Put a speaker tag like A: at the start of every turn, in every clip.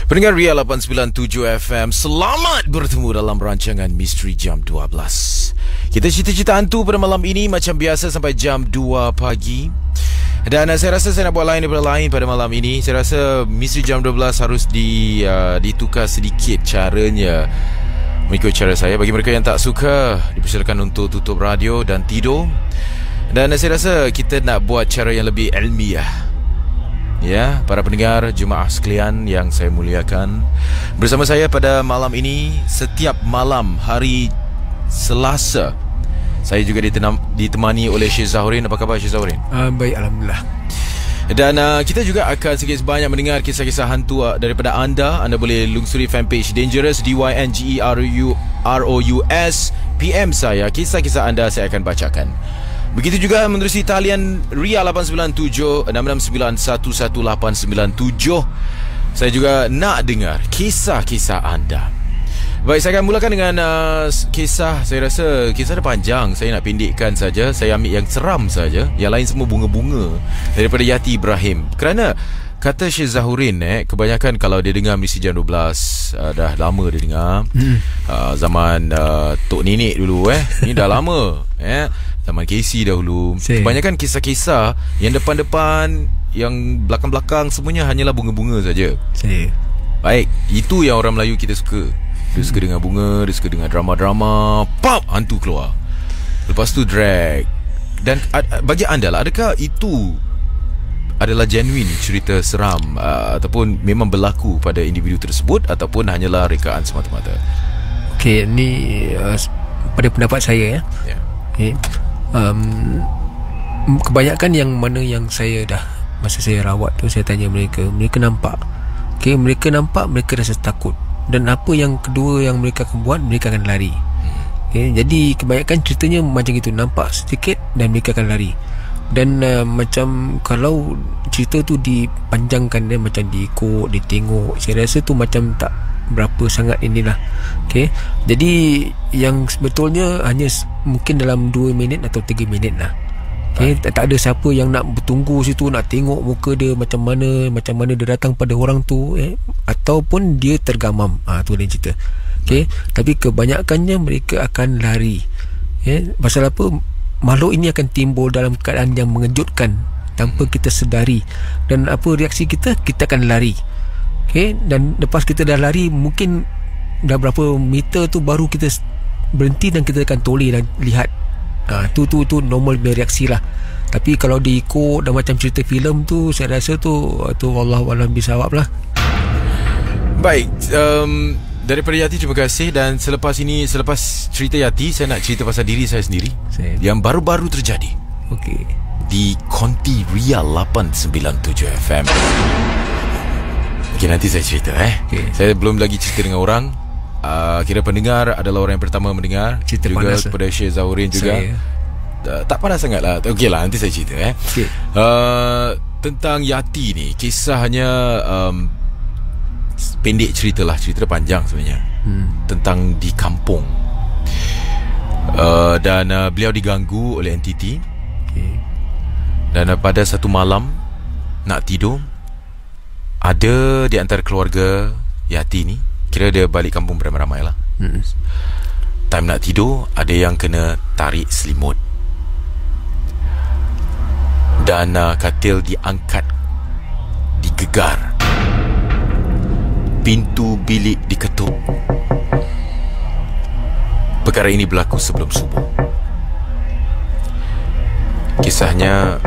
A: Pendengar Ria 897 FM, selamat bertemu dalam rancangan Misteri Jam 12. Kita cerita-cerita hantu pada malam ini macam biasa sampai jam 2 pagi. Dan saya rasa saya nak buat lain daripada lain pada malam ini. Saya rasa Misteri Jam 12 harus ditukar sedikit caranya mengikut cara saya. Bagi mereka yang tak suka, dipersilakan untuk tutup radio dan tidur. Dan saya rasa kita nak buat cara yang lebih ilmiah. Ya, para pendengar, jemaah sekalian yang saya muliakan, bersama saya pada malam ini, setiap malam hari Selasa, saya juga ditemani oleh Syed Zahurin. Apa khabar Syed Zahurin?
B: Baik, Alhamdulillah.
A: Dan kita juga akan sedikit sebanyak mendengar kisah-kisah hantu daripada anda. Anda boleh lungsuri fanpage Dangerous, DYNGEROUS, PM saya. Kisah-kisah anda saya akan bacakan. Begitu juga menerusi talian Ria 897 669 11897. Saya juga nak dengar kisah-kisah anda. Baik, saya akan mulakan dengan kisah. Saya rasa kisah dia panjang. Saya nak pendekkan saja. Saya ambil yang seram saja. Yang lain semua bunga-bunga. Daripada Yati Ibrahim. Kerana kata Syed Zahurin, kebanyakan kalau dia dengar Misteri Jam 12, dah lama dia dengar. Zaman Tok Nenek dulu. Ni dah lama. Zaman Casey dahulu. Kebanyakan kisah-kisah yang depan-depan, yang belakang-belakang, semuanya hanyalah bunga-bunga saja. Baik, itu yang orang Melayu kita suka. Dia suka dengar bunga, dia suka dengar drama-drama, pop, hantu keluar. Lepas tu drag. Dan bagi anda lah, adakah itu adalah genuine cerita seram, ataupun memang berlaku pada individu tersebut, ataupun hanyalah rekaan semata-mata?
B: Okey, ni pada pendapat saya ya. Okay. Kebanyakan yang mana yang saya dah, masa saya rawat tu, saya tanya mereka nampak. Okay, mereka nampak, mereka rasa takut. Dan apa yang kedua yang mereka akan buat, mereka akan lari. Okay, jadi kebanyakan ceritanya macam itu, nampak sedikit dan mereka akan lari. Dan macam kalau cerita tu dipanjangkan, macam diikut, ditengok, saya rasa tu macam tak berapa sangat inilah. Okay, jadi yang sebetulnya hanya mungkin dalam 2 minit atau 3 minit lah. Okay, tak ada siapa yang nak bertunggu situ, nak tengok muka dia macam mana dia datang pada orang tu, ataupun dia tergamam. Tu dia cerita. Okay, tapi kebanyakannya mereka akan lari. Pasal apa? Makhluk ini akan timbul dalam keadaan yang mengejutkan tanpa kita sedari. Dan apa reaksi kita? Kita akan lari. Okay? Dan lepas kita dah lari, mungkin dah berapa meter tu baru kita berhenti dan kita akan toleh dan lihat. Tu normal bereaksi lah. Tapi kalau diikut dan macam cerita filem tu, saya rasa tu Wallahualam bisawab lah.
A: Baik, daripada Yati, terima kasih. Dan selepas cerita Yati, saya nak cerita pasal diri saya sendiri yang baru-baru terjadi.
B: Okey.
A: Di Konti Ria 897 FM. Okey, nanti saya cerita Okay. Saya belum lagi cerita dengan orang. Kira pendengar adalah orang yang pertama mendengar. Cerita juga panas kepada Syed Zahurin juga. Tak panas sangat lah. Okey lah, nanti saya cerita okay. Tentang Yati ni, kisahnya pendek cerita lah. Cerita panjang sebenarnya. Tentang di kampung. Dan beliau diganggu oleh entiti. Dan pada satu malam nak tidur, ada di antara keluarga Yati ni, kira dia balik kampung beramai-ramai lah. Time nak tidur, ada yang kena tarik selimut. Dan katil diangkat, digegar. Pintu bilik diketuk. Perkara ini berlaku sebelum subuh. Kisahnya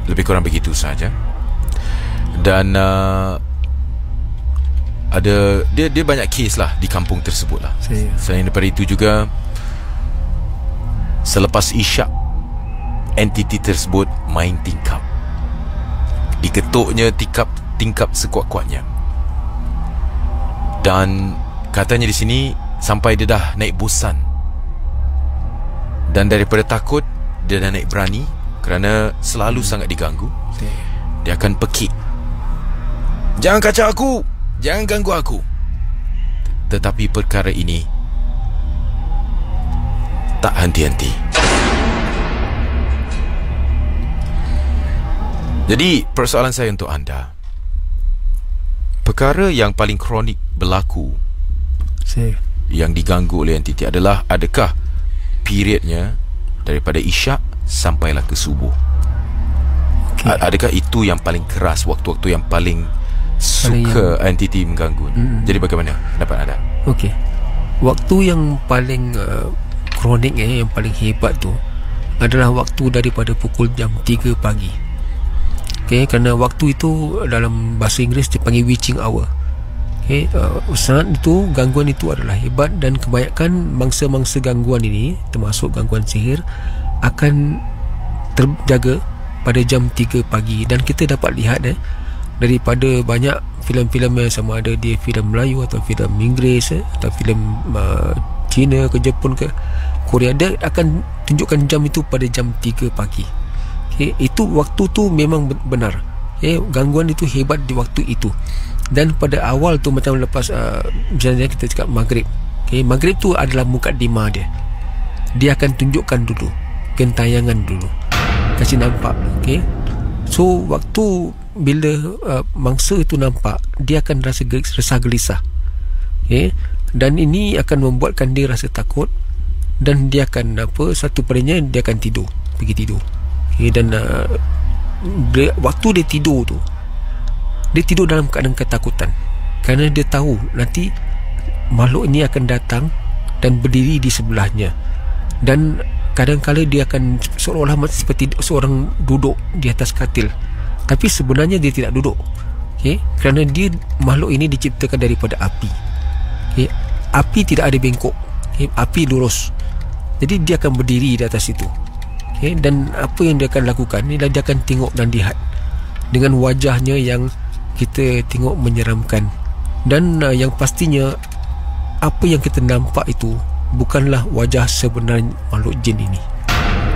A: lebih kurang begitu saja. Dan ada dia banyak kes lah di kampung tersebut lah. Selain daripada itu juga, selepas isyak, entiti tersebut main tingkap. Diketuknya tingkap sekuat-kuatnya. Dan katanya di sini sampai dia dah naik bosan. Dan daripada takut, dia dah naik berani. Kerana selalu sangat diganggu, dia akan pekik. Jangan kacau aku, jangan ganggu aku. Tetapi perkara ini tak henti-henti. Jadi persoalan saya untuk anda, perkara yang paling kronik berlaku yang diganggu oleh entiti adalah adakah periodnya daripada isyak sampailah ke subuh. Adakah itu yang paling keras, waktu-waktu yang paling suka entiti mengganggu? Jadi bagaimana pendapat anda?
B: Okey, waktu yang paling kronik yang paling hebat tu adalah waktu daripada pukul jam 3 pagi. Okey, kerana waktu itu dalam bahasa Inggeris dipanggil witching hour. Okey, saat itu gangguan itu adalah hebat dan kebanyakan mangsa-mangsa gangguan ini termasuk gangguan sihir akan terjaga pada jam 3 pagi. Dan kita dapat lihat daripada banyak filem-filem yang sama ada dia filem Melayu atau filem Inggeris atau filem Cina ke Jepun ke Korea, dia akan tunjukkan jam itu pada jam 3 pagi. Okay, itu waktu tu memang benar. Gangguan itu hebat di waktu itu. Dan pada awal tu macam lepas misalnya kita cakap maghrib. Maghrib tu adalah mukadimah dia. Dia akan tunjukkan dulu gentayangan dulu, kasih nampak. So waktu bila mangsa itu nampak, dia akan rasa resah gelisah. Dan ini akan membuatkan dia rasa takut, dan dia akan satu padanya dia akan tidur, pergi tidur. Dan waktu dia tidur tu, dia tidur dalam keadaan ketakutan, kerana dia tahu nanti makhluk ini akan datang dan berdiri di sebelahnya. Dan kadang-kadang dia akan seolah-olah seperti seorang duduk di atas katil, tapi sebenarnya dia tidak duduk. Kerana dia, makhluk ini diciptakan daripada api. Api tidak ada bengkok. Api lurus. Jadi dia akan berdiri di atas itu. Dan apa yang dia akan lakukan, dia akan tengok dan lihat dengan wajahnya yang kita tengok menyeramkan. Dan yang pastinya, apa yang kita nampak itu bukanlah wajah sebenar makhluk jin ini.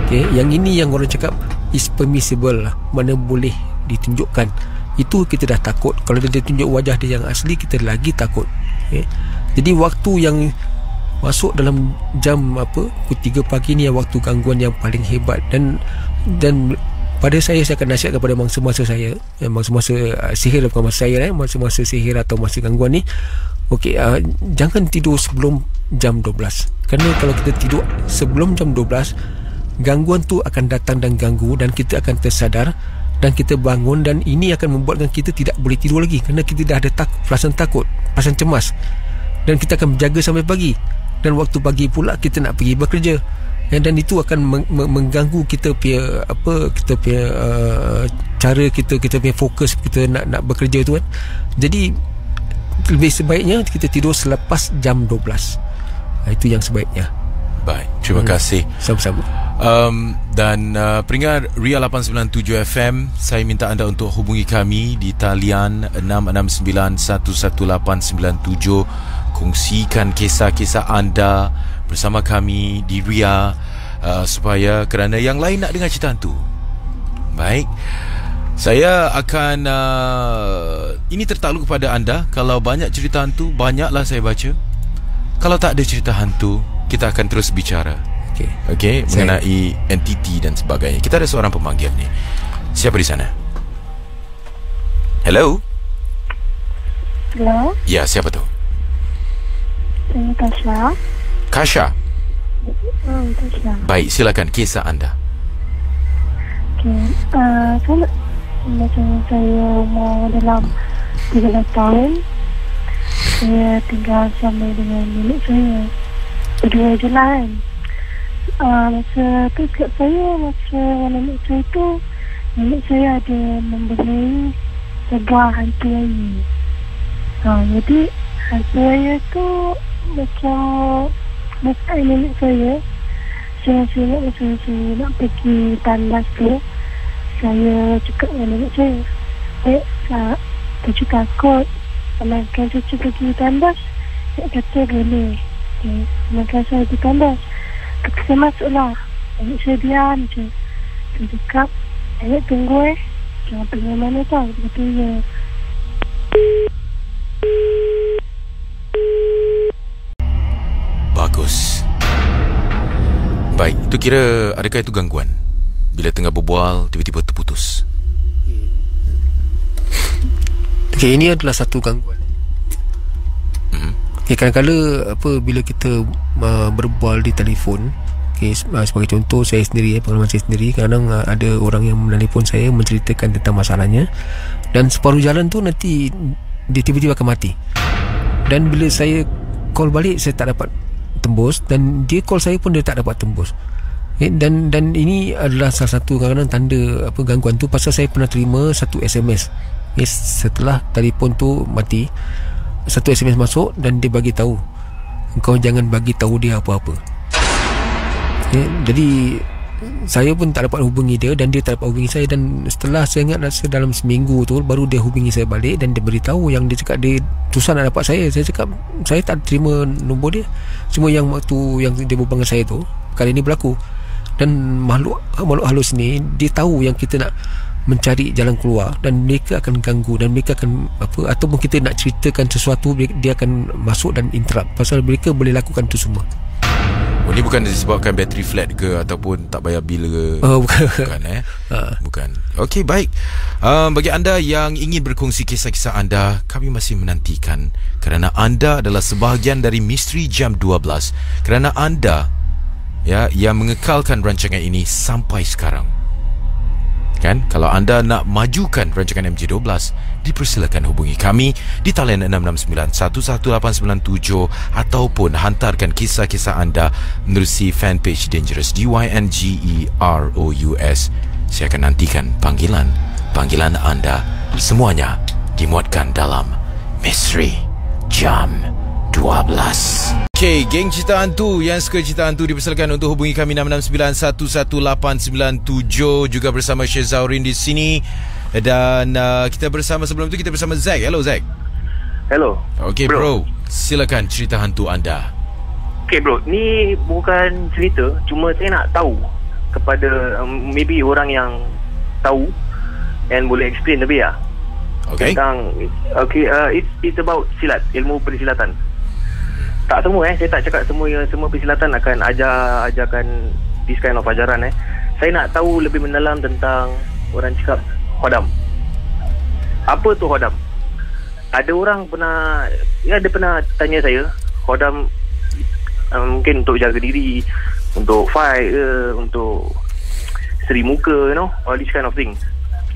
B: Yang ini yang orang cakap is permissible lah, mana boleh ditunjukkan. Itu kita dah takut. Kalau dia tunjuk wajah dia yang asli, kita lagi takut. Jadi waktu yang masuk dalam jam pukul 3 pagi ni, waktu gangguan yang paling hebat. Dan pada saya akan nasihat kepada mangsa-mangsa saya, mangsa-mangsa sihir, bukan masa saya, mangsa-mangsa sihir atau masa gangguan ni. Jangan tidur sebelum jam 12. Kerana kalau kita tidur sebelum jam 12, gangguan tu akan datang dan ganggu, dan kita akan tersadar dan kita bangun, dan ini akan membuatkan kita tidak boleh tidur lagi, kerana kita dah ada perasaan takut, perasaan cemas, dan kita akan menjaga sampai pagi. Dan waktu pagi pula kita nak pergi bekerja, dan itu akan mengganggu kita punya kita punya cara kita punya fokus kita nak bekerja tu kan. Jadi lebih sebaiknya kita tidur selepas jam 12. Itu yang sebaiknya.
A: Baik, terima kasih.
B: Sama-sama.
A: Dan peringat Ria 897 FM, saya minta anda untuk hubungi kami di talian 669-11897. Kongsikan kisah-kisah anda bersama kami di Ria, supaya kerana yang lain nak dengar cerita hantu. Baik, saya akan ini tertakluk kepada anda. Kalau banyak cerita hantu, banyaklah saya baca. Kalau tak ada cerita hantu, kita akan terus bicara. Okey, mengenai entiti dan sebagainya. Kita ada seorang pemanggil ni. Siapa di sana? Hello?
C: Hello?
A: Ya, siapa tu?
C: Saya Tasha.
A: Kasha?
C: Tasha.
A: Baik, silakan kisah anda.
C: Saya macam saya umur dalam 13 tahun. Saya tinggal sama dengan nenek saya. Berdua je lah kan. Masa tu kat saya, masa nenek saya tu, nenek saya ada membeli sebuah hantu air. Jadi hantu air tu macam masa nenek saya ingat masa saya nak pergi tandas tu, saya cakap dengan nenek saya, cucu takut amalkan cucu pergi tandas. Saya kata boleh, amalkan saya pergi tandas. Kata saya masuklah. Nenek saya diam je. Saya cakap, nenek tunggu jangan pergi mana tau. Kata ya.
A: Bagus. Baik, itu kira adakah itu gangguan? Bila tengah berbual, tiba-tiba terputus.
B: Okay, ini adalah satu gangguan. Okay, kadang-kadang bila kita berbual di telefon, okay, sebagai contoh saya sendiri, pengalaman saya sendiri, kadang ada orang yang menelpon saya menceritakan tentang masalahnya, dan separuh jalan tu nanti dia tiba-tiba akan mati. Dan bila saya call balik, saya tak dapat tembus, dan dia call saya pun dia tak dapat tembus. Okay, dan ini adalah salah satu kadang-kadang tanda gangguan tu, pasal saya pernah terima satu SMS. Okay, setelah telefon tu mati, satu SMS masuk dan dia bagi tahu, engkau jangan bagi tahu dia apa-apa. Okay, jadi saya pun tak dapat hubungi dia dan dia tak dapat hubungi saya. Dan setelah saya ingat rasa dalam seminggu tu, baru dia hubungi saya balik dan dia beritahu yang dia cakap dia susah nak dapat saya. Saya cakap saya tak terima nombor dia. Cuma yang waktu yang dia berbual dengan saya tu, kali ini berlaku. Dan makhluk halus ni dia tahu yang kita nak mencari jalan keluar, dan mereka akan ganggu, dan mereka akan ataupun kita nak ceritakan sesuatu, dia akan masuk dan interrupt, pasal mereka boleh lakukan tu semua.
A: Ini bukan disebabkan bateri flat ke ataupun tak bayar bil ke? Bukan bukan. Okey, baik. Bagi anda yang ingin berkongsi kisah-kisah anda, kami masih menantikan, kerana anda adalah sebahagian dari misteri jam 12, kerana anda yang mengekalkan rancangan ini sampai sekarang. Kan? Kalau anda nak majukan rancangan MJ12, dipersilakan hubungi kami di talian 669-11897 ataupun hantarkan kisah-kisah anda menerusi fanpage Dangerous, DYNGEROUS. Saya akan nantikan panggilan anda. Semuanya dimuatkan dalam Misteri Jam 12. Okay, geng cerita hantu yang suka cerita hantu, dipersilakan untuk hubungi kami 669-11897. Juga bersama Syed Zaurin di sini. Dan kita bersama, sebelum itu kita bersama Zack. Hello Zack.
D: Hello.
A: Okay bro, silakan cerita hantu anda.
D: Okay bro, ni bukan cerita, cuma saya nak tahu kepada maybe orang yang tahu and boleh explain lebih lah.
A: Okay.
D: Tentang it's about silat, ilmu persilatan. Tak semua saya tak cakap semua persilatan akan ajarkan this kind of ajaran Saya nak tahu lebih mendalam tentang orang cakap khodam. Apa tu khodam? Ada orang dia pernah tanya saya, khodam mungkin untuk jaga diri, untuk fight untuk seri muka, all this kind of thing.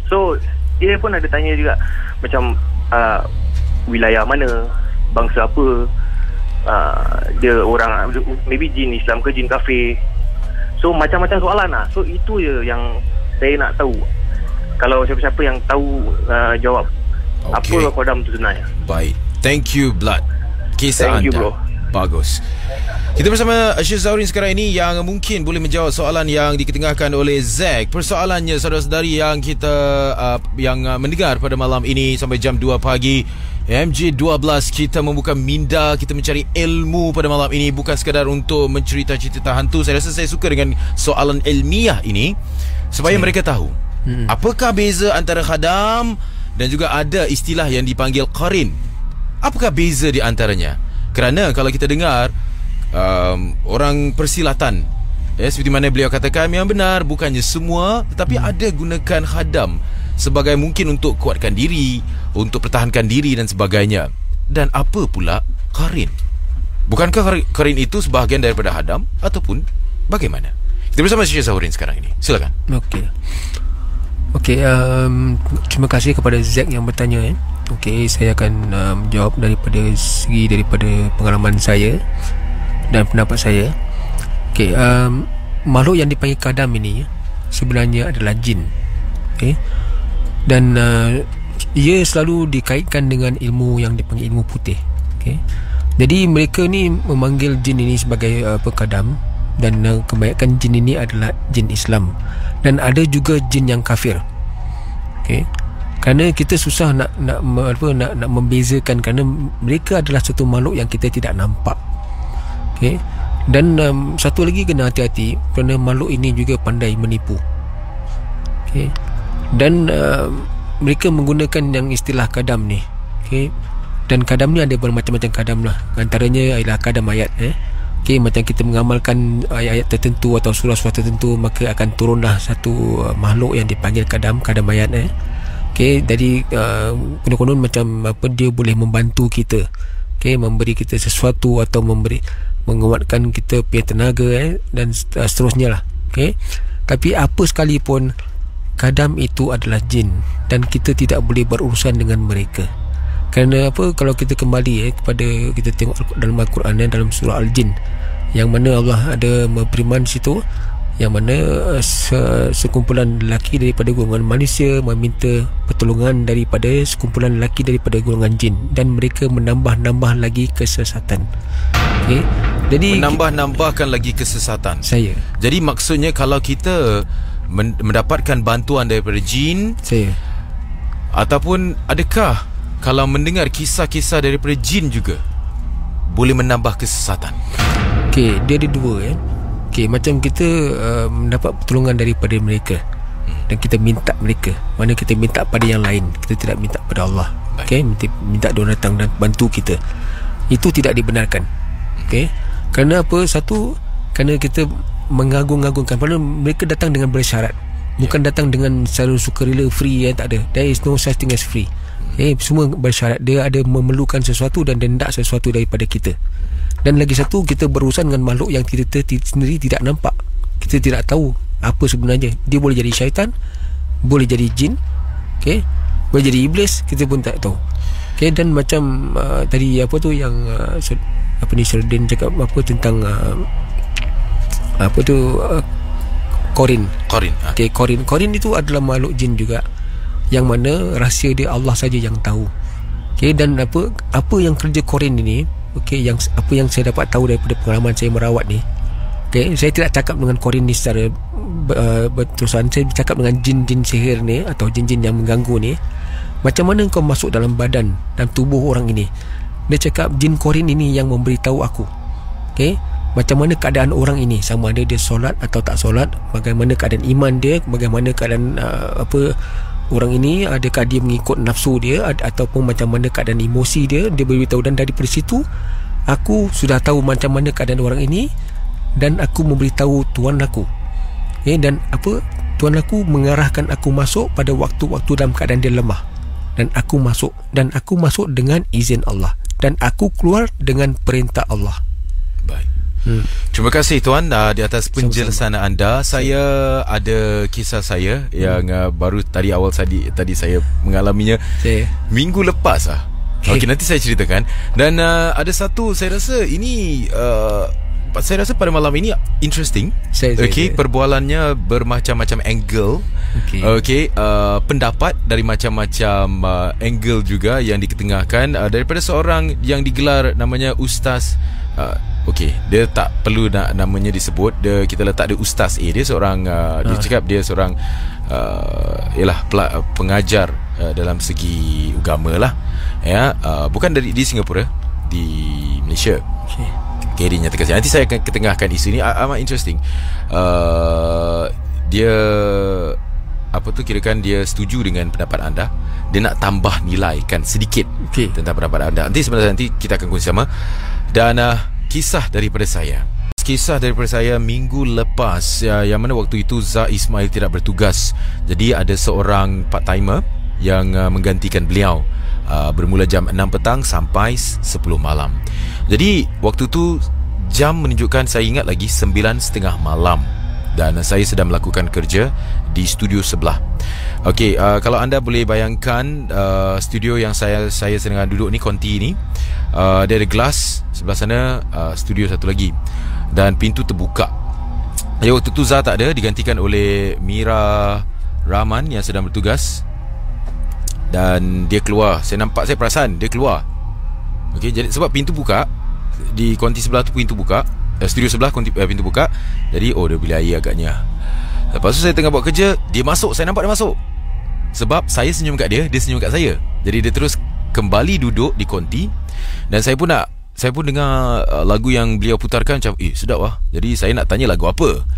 D: So dia pun ada tanya juga macam wilayah mana, bangsa apa, dia orang maybe jin Islam ke jin kafir. So macam-macam soalan lah. So itu je yang saya nak tahu. Kalau siapa-siapa yang tahu jawab apa khodam tu sebenarnya.
A: Baik, thank you Blood. Kisah
D: thank
A: anda
D: you, bro.
A: Bagus. Kita bersama Syed Zaurin sekarang ini yang mungkin boleh menjawab soalan yang diketengahkan oleh Zack. Persoalannya saudara-saudari yang kita yang mendengar pada malam ini sampai jam 2 pagi MJ12, kita membuka minda, kita mencari ilmu pada malam ini, bukan sekadar untuk mencerita-cerita hantu. Saya rasa saya suka dengan soalan ilmiah ini supaya mereka tahu apakah beza antara khadam dan juga ada istilah yang dipanggil qarin. Apakah beza di antaranya? Kerana kalau kita dengar orang persilatan, seperti mana beliau katakan, yang benar bukannya semua, tetapi ada gunakan khadam sebagai mungkin untuk kuatkan diri, untuk pertahankan diri dan sebagainya. Dan apa pula qarin? Bukankah qarin itu sebahagian daripada khadam ataupun bagaimana? Kita bersama Syed Zaurin sekarang ini. Silakan.
B: Okey, terima kasih kepada Zack yang bertanya. Okey, saya akan jawab daripada pengalaman saya dan pendapat saya. Okey, makhluk yang dipanggil khadam ini sebenarnya adalah jin. Okey. Dan ia selalu dikaitkan dengan ilmu yang dipanggil ilmu putih. Okey. Jadi mereka ni memanggil jin ini sebagai khadam, dan kebanyakan jin ini adalah jin Islam, dan ada juga jin yang kafir. Okey. Kerana kita susah nak membezakan, kerana mereka adalah satu makhluk yang kita tidak nampak. Okey. Dan satu lagi kena hati-hati, kerana makhluk ini juga pandai menipu. Okey. Dan mereka menggunakan yang istilah khadam ni. Okey. Dan khadam ni ada bermacam-macam khadam lah. Antaranya ialah khadam ayat. Okey, macam kita mengamalkan ayat-ayat tertentu atau surah-surah tertentu, maka akan turunlah satu makhluk yang dipanggil khadam ayat. Okay, jadi konon-konon macam apa, dia boleh membantu kita, okay, memberi kita sesuatu atau menguatkan kita punya tenaga, dan seterusnya lah. Okay. Tapi apa sekalipun, kadam itu adalah jin, dan kita tidak boleh berurusan dengan mereka. Kerana apa, kalau kita kembali kepada, kita tengok dalam Al-Quran, dalam surah Al-Jin, yang mana Allah ada berfirman situ, yang mana sekumpulan lelaki daripada golongan manusia meminta pertolongan daripada sekumpulan lelaki daripada golongan jin, dan mereka menambah-nambah lagi kesesatan. Okay. Jadi
A: menambah-nambahkan lagi kesesatan. Jadi maksudnya kalau kita mendapatkan bantuan daripada jin, ataupun adakah kalau mendengar kisah-kisah daripada jin juga boleh menambah kesesatan?
B: Okey, dia ada dua kan. Okey, macam kita mendapat pertolongan daripada mereka, dan kita minta mereka, mana kita minta pada yang lain, kita tidak minta pada Allah. Okey, minta dia datang dan bantu kita. Itu tidak dibenarkan. Okey. Kerana apa? Satu, kerana kita mengagung-agungkan, padahal mereka datang dengan bersyarat, bukan datang dengan secara sukarela, free, tak ada. There is no such thing as free. Semua bersyarat. Dia ada memerlukan sesuatu dan hendak sesuatu daripada kita. Dan lagi satu, kita berurusan dengan makhluk yang kita sendiri tidak nampak. Kita tidak tahu apa sebenarnya. Dia boleh jadi syaitan, boleh jadi jin, okay? Boleh jadi iblis, kita pun tak tahu. Okay, dan macam tadi apa tu yang apa ni, Sheldon cakap apa tentang apa tu, Qorin. Okay, Qorin itu adalah makhluk jin juga, yang mana rahsia dia Allah saja yang tahu. Okay, dan apa yang kerja Qorin ini, okay, apa yang saya dapat tahu daripada pengalaman saya merawat ni, okay, saya tidak cakap dengan Qorin ni secara berterusan. Saya bercakap dengan jin-jin sihir ni, atau jin-jin yang mengganggu ni. Macam mana kau masuk dalam badan dan tubuh orang ini? Dia cakap jin Qorin ini yang memberitahu aku, okay, macam mana keadaan orang ini, sama ada dia solat atau tak solat, bagaimana keadaan iman dia, bagaimana keadaan orang ini, adakah dia mengikut nafsu dia, ataupun macam mana keadaan emosi dia. Dia beritahu, dan daripada situ aku sudah tahu macam mana keadaan orang ini, dan aku memberitahu tuan aku, okay, dan apa, tuan aku mengarahkan aku masuk pada waktu-waktu dalam keadaan dia lemah, dan aku masuk dengan izin Allah, dan aku keluar dengan perintah Allah.
A: Baik. Terima kasih tuan di atas penjelasan anda. Saya ada kisah saya yang baru awal tadi saya mengalaminya minggu lepas Okey, nanti saya ceritakan. Dan ada satu, saya rasa ini saya rasa pada malam ini interesting. Okey, perbualannya bermacam-macam angle. Okey, pendapat dari macam-macam angle juga yang diketengahkan daripada seorang yang digelar namanya Ustaz. Okey, dia tak perlu nak namanya disebut. Kita letak dia Ustaz A. Dia seorang dia cakap dia seorang pengajar dalam segi agama lah. Ya, bukan di Singapura, di Malaysia. Okay, dia nyatakan. Nanti saya akan ketengahkan isu ni. Amat interesting. Dia kirakan dia setuju dengan pendapat anda. Dia nak tambah nilaikan sedikit tentang pendapat anda. Nanti kita akan kongsi sama. Dan kisah daripada saya minggu lepas, yang mana waktu itu Zah Ismail tidak bertugas. Jadi ada seorang part-timer yang menggantikan beliau, bermula jam 6 petang sampai 10 malam. Jadi waktu tu jam menunjukkan, saya ingat lagi, 9.30 malam, dan saya sedang melakukan kerja di studio sebelah. Okey, kalau anda boleh bayangkan studio yang saya sedang duduk ni, konti ni, dia ada glass sebelah sana, studio satu lagi, dan pintu terbuka. Waktu tu Zah tak ada, digantikan oleh Mira Rahman yang sedang bertugas. Dan dia keluar, saya perasan dia keluar. Okey, jadi sebab pintu buka di konti sebelah tu, pintu buka, studio sebelah pintu buka. Jadi dia bila air agaknya. Lepas tu saya tengah buat kerja, dia masuk, saya nampak dia masuk. Sebab saya senyum kat dia, dia senyum kat saya. Jadi dia terus kembali duduk di konti. Dan saya pun dengar lagu yang beliau putarkan, macam sedap lah. Jadi saya nak tanya lagu apa.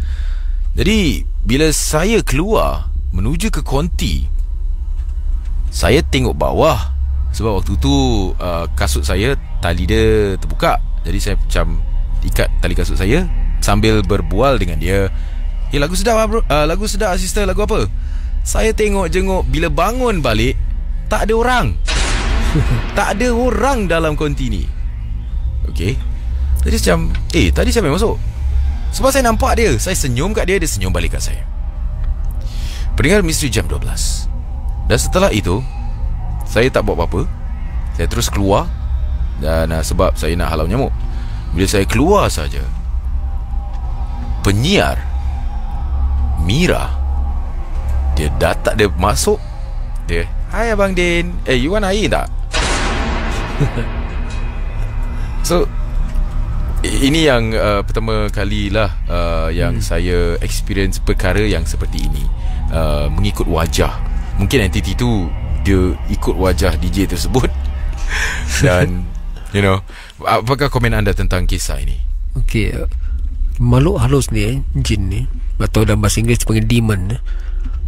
A: Jadi bila saya keluar menuju ke konti, saya tengok bawah. Sebab waktu tu kasut saya, tali dia terbuka. Jadi saya macam ikat tali kasut saya sambil berbual dengan dia. Lagu sedap lah bro, lagu sedap sister, lagu apa? Saya tengok-jengok, bila bangun balik, tak ada orang. Tak ada orang dalam konti ni. Okey. Tadi macam, tadi siapa yang masuk? Sebab saya nampak dia. Saya senyum kat dia, dia senyum balik kat saya. Pendengar Misteri Jam 12. Dan setelah itu, saya tak buat apa-apa. Saya terus keluar. Dan sebab saya nak halau nyamuk. Bila saya keluar saja, penyiar Mira, dia datang, dia masuk. Dia, "Hai Abang Din, you want air tak?" So ini yang pertama kalilah yang saya experience perkara yang seperti ini, mengikut wajah. Mungkin entiti tu dia ikut wajah DJ tersebut. Dan you know, apakah komen anda tentang kisah ini?
B: Okey, makhluk halus ni, jin ni, atau dalam bahasa Inggeris panggil demon.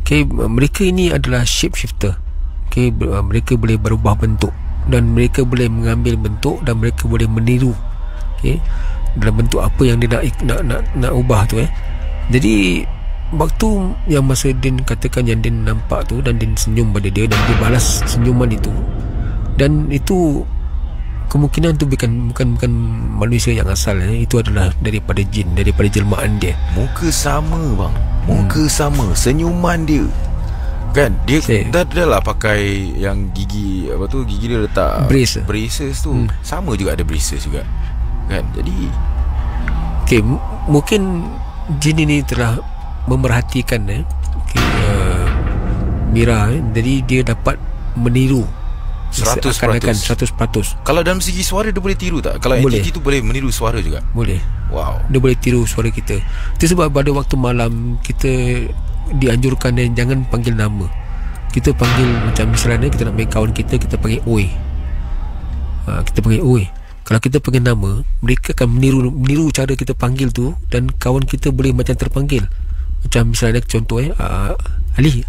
B: Okey, mereka ini adalah shapeshifter. Okey, mereka boleh berubah bentuk dan mereka boleh mengambil bentuk dan mereka boleh meniru. Okey, dalam bentuk apa yang dia nak ubah tu. Jadi waktu yang masa Din katakan yang Din nampak tu, dan Din senyum pada dia dan dia balas senyuman itu, dan itu kemungkinan tu bukan manusia yang asal. Itu adalah daripada jin, daripada jelmaan dia.
A: Muka sama bang, muka sama, senyuman dia kan. Dia dah lah pakai yang gigi, apa tu, gigi dia letak braces tu. Sama juga ada braces juga kan. Jadi okay,
B: mungkin jin ini telah memerhatikan Mira. Jadi dia dapat meniru
A: 100%.
B: 100%.
A: Kalau dalam segi suara dia boleh tiru tak? Kalau entiti tu boleh meniru suara juga?
B: Boleh.
A: Wow.
B: Dia boleh tiru suara kita. Itu sebab pada waktu malam kita dianjurkan jangan panggil nama. Kita panggil macam misalnya kita nak main kawan kita panggil Oi. Kita panggil Oi. Kalau kita panggil nama, mereka akan meniru cara kita panggil tu, dan kawan kita boleh macam terpanggil. Macam misalnya contoh Ali.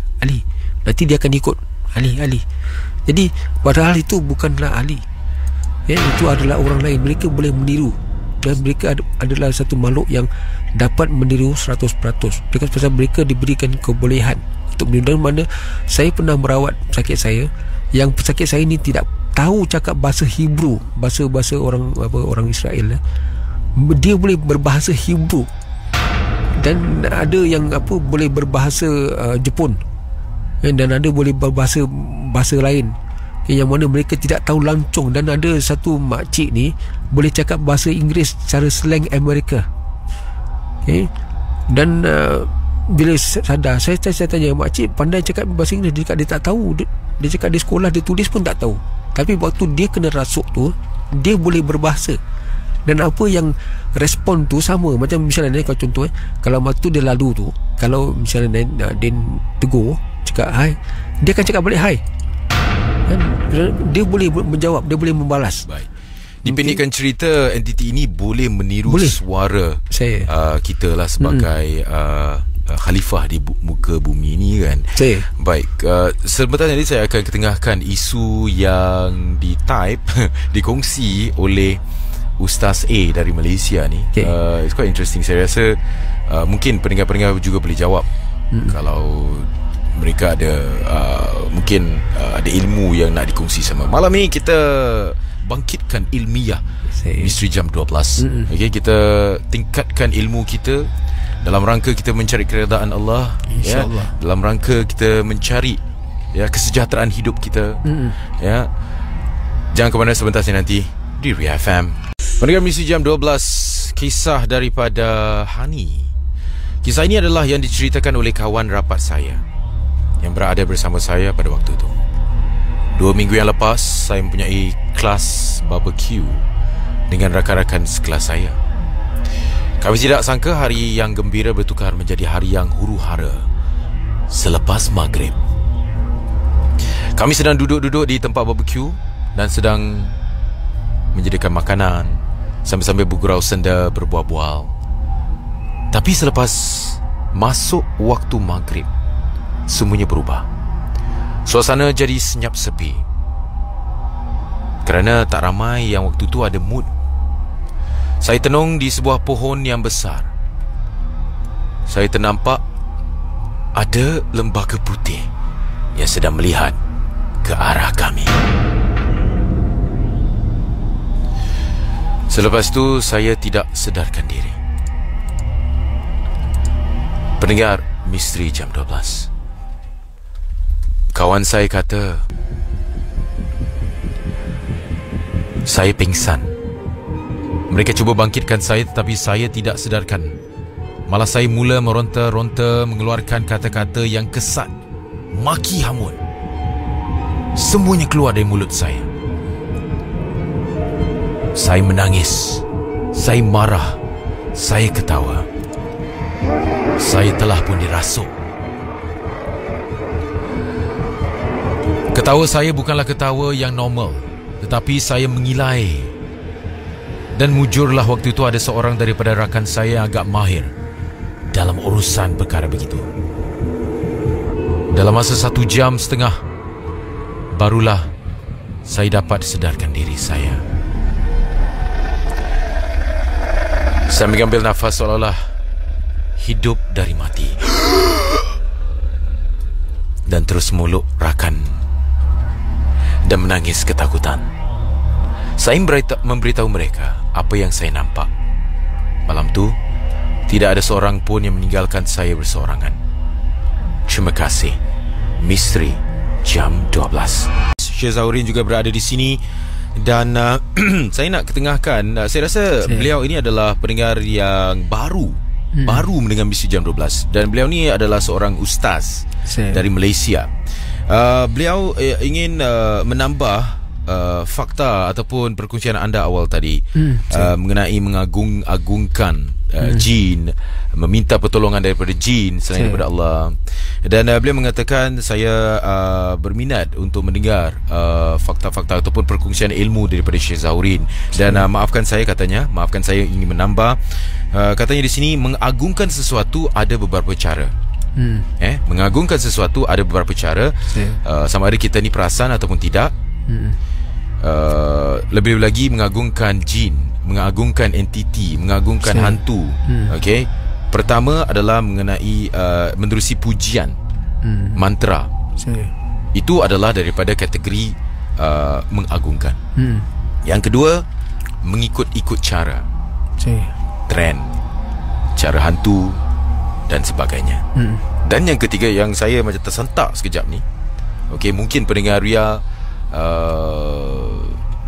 B: Nanti dia akan ikut Ali. Jadi padahal itu bukanlah Ali. Itu adalah orang lain. Mereka boleh meniru. Dan mereka adalah satu makhluk yang dapat meniru 100%. Dengan pasal mereka diberikan kebolehan untuk meniru. Dan mana saya pernah merawat pesakit saya, yang pesakit saya ni tidak tahu cakap bahasa Hebrew, bahasa orang Israel. Dia boleh berbahasa Hebrew. Dan ada yang boleh berbahasa Jepun. Dan ada boleh berbahasa lain, yang mana mereka tidak tahu lancung. Dan ada satu makcik ni boleh cakap bahasa Inggeris secara slang Amerika. Dan bila sadar, saya tanya, makcik pandai cakap bahasa Inggeris? Dia cakap dia tak tahu. Dia cakap di sekolah dia tulis pun tak tahu. Tapi waktu dia kena rasuk tu, dia boleh berbahasa. Dan apa yang respon tu sama. Macam misalnya kalau contoh, kalau waktu dia lalu tu, kalau misalnya Din tegur, cakap hai, dia akan cakap balik hai. Dia boleh menjawab, dia boleh membalas.
A: Baik. Dipendekkan cerita, entiti ini boleh meniru suara saya, kita lah sebagai khalifah di muka bumi ini kan. Baik, sebentar tadi saya akan ketengahkan isu yang di-type dikongsi oleh Ustaz A dari Malaysia ni. It's quite interesting. Saya rasa mungkin pendengar-pendengar juga boleh jawab. Kalau mereka ada mungkin ada ilmu yang nak dikongsi sama. Malam ni kita bangkitkan ilmiah Misteri Jam 12. Okay, kita tingkatkan ilmu kita dalam rangka kita mencari keredaan Allah, InsyaAllah. Dalam rangka kita mencari kesejahteraan hidup kita. Jangan ke mana, sebentar saya nanti di Ria FM. Pendengar Misteri Jam 12, kisah daripada Hani. Kisah ini adalah yang diceritakan oleh kawan rapat saya yang berada bersama saya pada waktu itu. 2 minggu yang lepas, saya mempunyai kelas barbecue dengan rakan-rakan sekelas saya. Kami tidak sangka hari yang gembira bertukar menjadi hari yang huru-hara selepas maghrib. Kami sedang duduk-duduk di tempat barbecue dan sedang menyediakan makanan sambil-sambil bergurau senda, berbual-bual. Tapi selepas masuk waktu maghrib, semuanya berubah. Suasana jadi senyap sepi kerana tak ramai yang waktu tu ada mood. Saya tenung di sebuah pohon yang besar. Saya ternampak ada lembaga putih yang sedang melihat ke arah kami. Selepas itu saya tidak sedarkan diri. Pendengar Misteri Jam 12, kawan saya kata saya pingsan. Mereka cuba bangkitkan saya, tetapi saya tidak sedarkan. Malah saya mula meronta-ronta, mengeluarkan kata-kata yang kesat, maki hamun. Semuanya keluar dari mulut saya. Saya menangis, saya marah, saya ketawa. Saya telah pun dirasuk. Ketawa saya bukanlah ketawa yang normal, tetapi saya mengilai. Dan mujurlah waktu itu ada seorang daripada rakan saya yang agak mahir dalam urusan perkara begitu. Dalam masa 1 jam setengah, barulah saya dapat sedarkan diri saya. Saya mengambil nafas seolah-olah hidup dari mati. Dan terus meluk rakan dan menangis ketakutan. Saya memberitahu mereka apa yang saya nampak. Malam tu tidak ada seorang pun yang meninggalkan saya berseorangan. Terima kasih. Misteri Jam 12. Syekh Zaurin juga berada di sini. Dan saya nak ketengahkan, saya rasa beliau ini adalah pendengar yang baru mendengar Misteri Jam 12. Dan beliau ni adalah seorang ustaz dari Malaysia. Beliau ingin menambah fakta ataupun perkongsian anda awal tadi mengenai mengagung-agungkan jin, meminta pertolongan daripada jin selain daripada Allah. Dan beliau mengatakan saya berminat untuk mendengar fakta-fakta ataupun perkongsian ilmu daripada Syekh Zaurin. Dan maafkan saya ingin menambah, katanya di sini mengagungkan sesuatu ada beberapa cara. Mengagungkan sesuatu ada beberapa cara. Sama ada kita ni perasan ataupun tidak. Lebih lagi mengagungkan jin, mengagungkan entiti, mengagungkan hantu. Okey. Pertama adalah mengenai menerusi pujian, mantra. Itu adalah daripada kategori mengagungkan. Yang kedua, mengikut-ikut cara, trend, cara hantu dan sebagainya. Dan yang ketiga yang saya macam tersentak sekejap ni, okey, mungkin pendengar Ria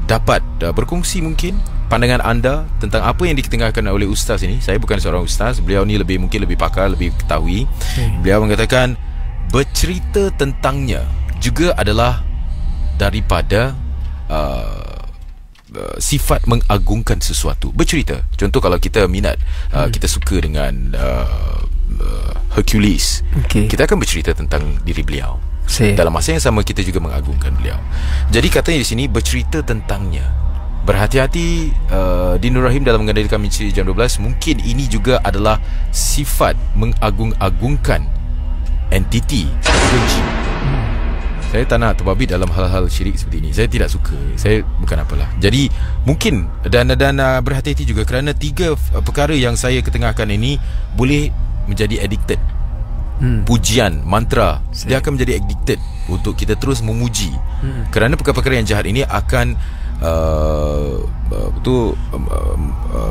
A: dapat berkongsi mungkin pandangan anda tentang apa yang diketengahkan oleh ustaz ini. Saya bukan seorang ustaz, beliau ni mungkin lebih pakar, lebih ketahui. Beliau mengatakan bercerita tentangnya juga adalah daripada sifat mengagungkan sesuatu. Bercerita, contoh kalau kita minat, kita suka dengan Hercules, kita akan bercerita tentang diri beliau. Dalam masa yang sama kita juga mengagungkan beliau. Jadi katanya di sini bercerita tentangnya. Berhati-hati di Nur Rahim dalam mengadakan Misteri Jam 12. Mungkin ini juga adalah sifat mengagung-agungkan entiti jin. Saya tak nak terbabit dalam hal-hal syirik seperti ini. Saya tidak suka. Saya bukan apalah. Jadi mungkin dan berhati-hati juga kerana 3 perkara yang saya ketengahkan ini boleh menjadi addicted. Pujian, mantra, dia akan menjadi addicted untuk kita terus memuji. Kerana perkara-perkara yang jahat ini akan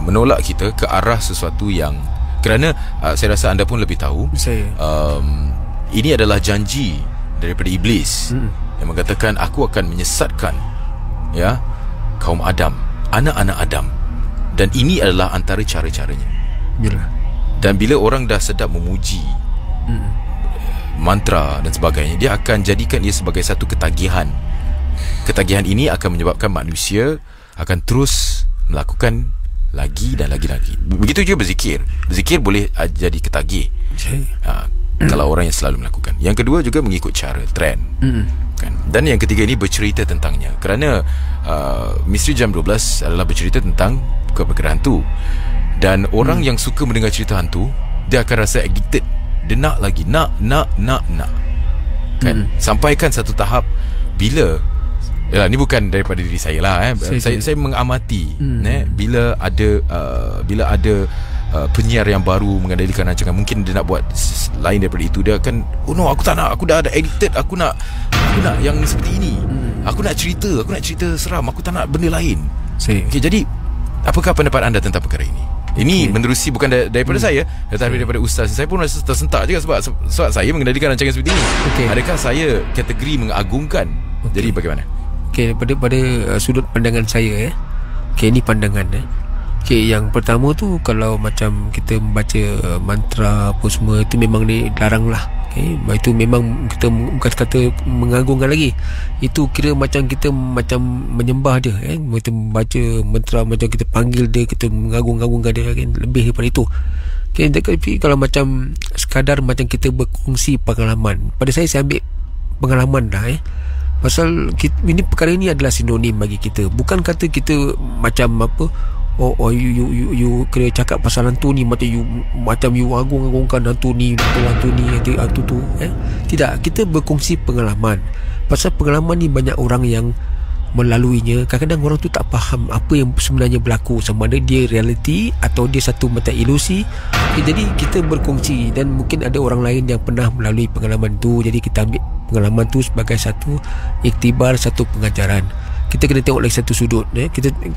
A: menolak kita ke arah sesuatu yang, kerana saya rasa anda pun lebih tahu, ini adalah janji daripada iblis yang mengatakan aku akan menyesatkan kaum Adam, anak-anak Adam. Dan ini adalah antara cara-caranya. Dan bila orang dah sedap memuji mantra dan sebagainya, dia akan jadikan ia sebagai satu ketagihan. Ketagihan ini akan menyebabkan manusia akan terus melakukan lagi dan lagi. Begitu juga berzikir. Berzikir boleh jadi ketagih kalau orang yang selalu melakukan. Yang kedua juga mengikut cara, trend kan? Dan yang ketiga ini bercerita tentangnya. Kerana Misteri Jam 12 adalah bercerita tentang perkara hantu. Dan orang yang suka mendengar cerita hantu, dia akan rasa addicted. Dia nak lagi, nak kan? Sampaikan satu tahap bila, ini bukan daripada diri saya lah, saya mengamati bila ada penyiar yang baru mengendalikan rancangan, mungkin dia nak buat lain daripada itu. Dia akan, oh no, aku tak nak, aku dah ada edited, aku nak yang seperti ini. Aku nak cerita seram, aku tak nak benda lain. Okay, jadi apakah pendapat anda tentang perkara ini? Ini menerusi bukan daripada saya, tetapi daripada ustaz. Saya pun rasa tersentak juga sebab saya mengendalikan rancangan seperti ini. Adakah saya kategori mengagungkan? Jadi bagaimana?
B: Pada sudut pandangan saya, ini pandangan. Yang pertama tu, kalau macam kita membaca mantra apa semua, itu memang dilarang lah. Itu memang kita bukan kata mengagungkan lagi. Itu kira macam kita macam menyembah dia, Kita baca mantra, macam kita panggil dia, kita mengagung-agungkan dia, lebih daripada itu. Tapi kalau macam sekadar macam kita berkongsi pengalaman, pada saya ambil pengalaman dah, pasal ini perkara ini adalah sinonim bagi kita. Bukan kata kita macam apa, you kena cakap pasal hantu ni macam you agung-agungkan hantu ni tu. Tidak, kita berkongsi pengalaman. Pasal pengalaman ni banyak orang yang melaluinya. Kadang-kadang orang tu tak faham apa yang sebenarnya berlaku, sama ada dia realiti atau dia satu macam ilusi. Jadi kita berkongsi, dan mungkin ada orang lain yang pernah melalui pengalaman tu. Jadi kita ambil pengalaman tu sebagai satu iktibar, satu pengajaran. Kita kena tengok lagi satu sudut,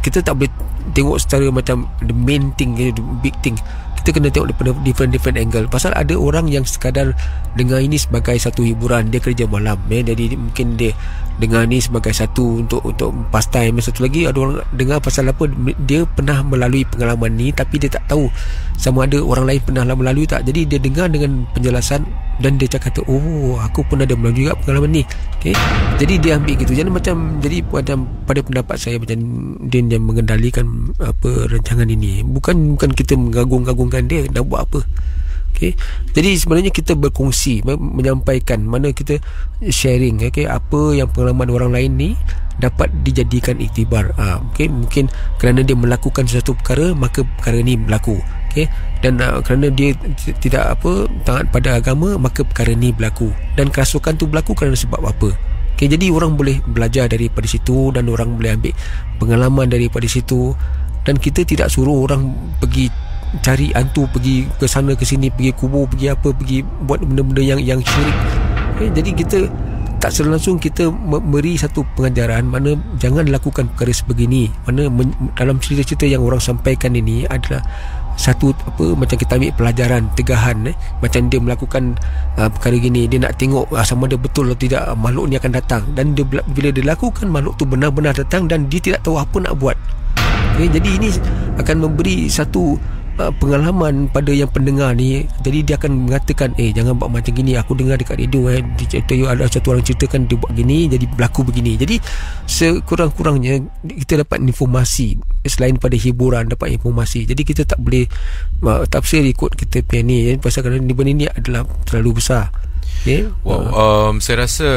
B: Kita tak boleh tengok secara macam the main thing, the big thing. Kita kena tengok daripada different angle. Pasal ada orang yang sekadar dengar ini sebagai satu hiburan, dia kerja malam, jadi mungkin dia dengar ni sebagai satu untuk pastime. Satu lagi ada orang dengar pasal apa, dia pernah melalui pengalaman ni, tapi dia tak tahu sama ada orang lain pernah melalui tak. Jadi dia dengar dengan penjelasan, dan dia cakap, oh, aku pun ada melalui juga pengalaman ni. Jadi dia ambil gitu. Jadi macam pada pendapat saya, macam dia yang mengendalikan apa rancangan ini, bukan kita mengagung-agungkan dia nak buat apa. Jadi sebenarnya kita berkongsi, menyampaikan, mana kita sharing, apa yang pengalaman orang lain ni dapat dijadikan iktibar. Mungkin kerana dia melakukan sesuatu perkara, maka perkara ni berlaku. Dan kerana dia tidak taat pada agama, maka perkara ni berlaku. Dan kerasukan tu berlaku kerana sebab apa. Jadi orang boleh belajar daripada situ, dan orang boleh ambil pengalaman daripada situ. Dan kita tidak suruh orang pergi cari hantu, pergi ke sana ke sini, pergi kubur, pergi apa, pergi buat benda-benda yang syirik. Jadi kita tak secara langsung kita memberi satu pengajaran, mana jangan lakukan perkara sebegini. Mana dalam cerita-cerita yang orang sampaikan ini adalah satu macam kita ambil pelajaran, tegahan. Macam dia melakukan perkara gini, dia nak tengok sama ada betul atau tidak makhluk ni akan datang. Dan bila dia lakukan, makhluk tu benar-benar datang, dan dia tidak tahu apa nak buat. Jadi ini akan memberi satu pengalaman pada yang pendengar ni. Jadi dia akan mengatakan, jangan buat macam gini, aku dengar dekat radio ada satu orang ceritakan dia buat gini, jadi berlaku begini. Jadi sekurang-kurangnya kita dapat informasi, selain pada hiburan, dapat informasi. Jadi kita tak boleh tafsir ikut kita punya ni, pasal kerana benda ni adalah terlalu besar.
A: Saya rasa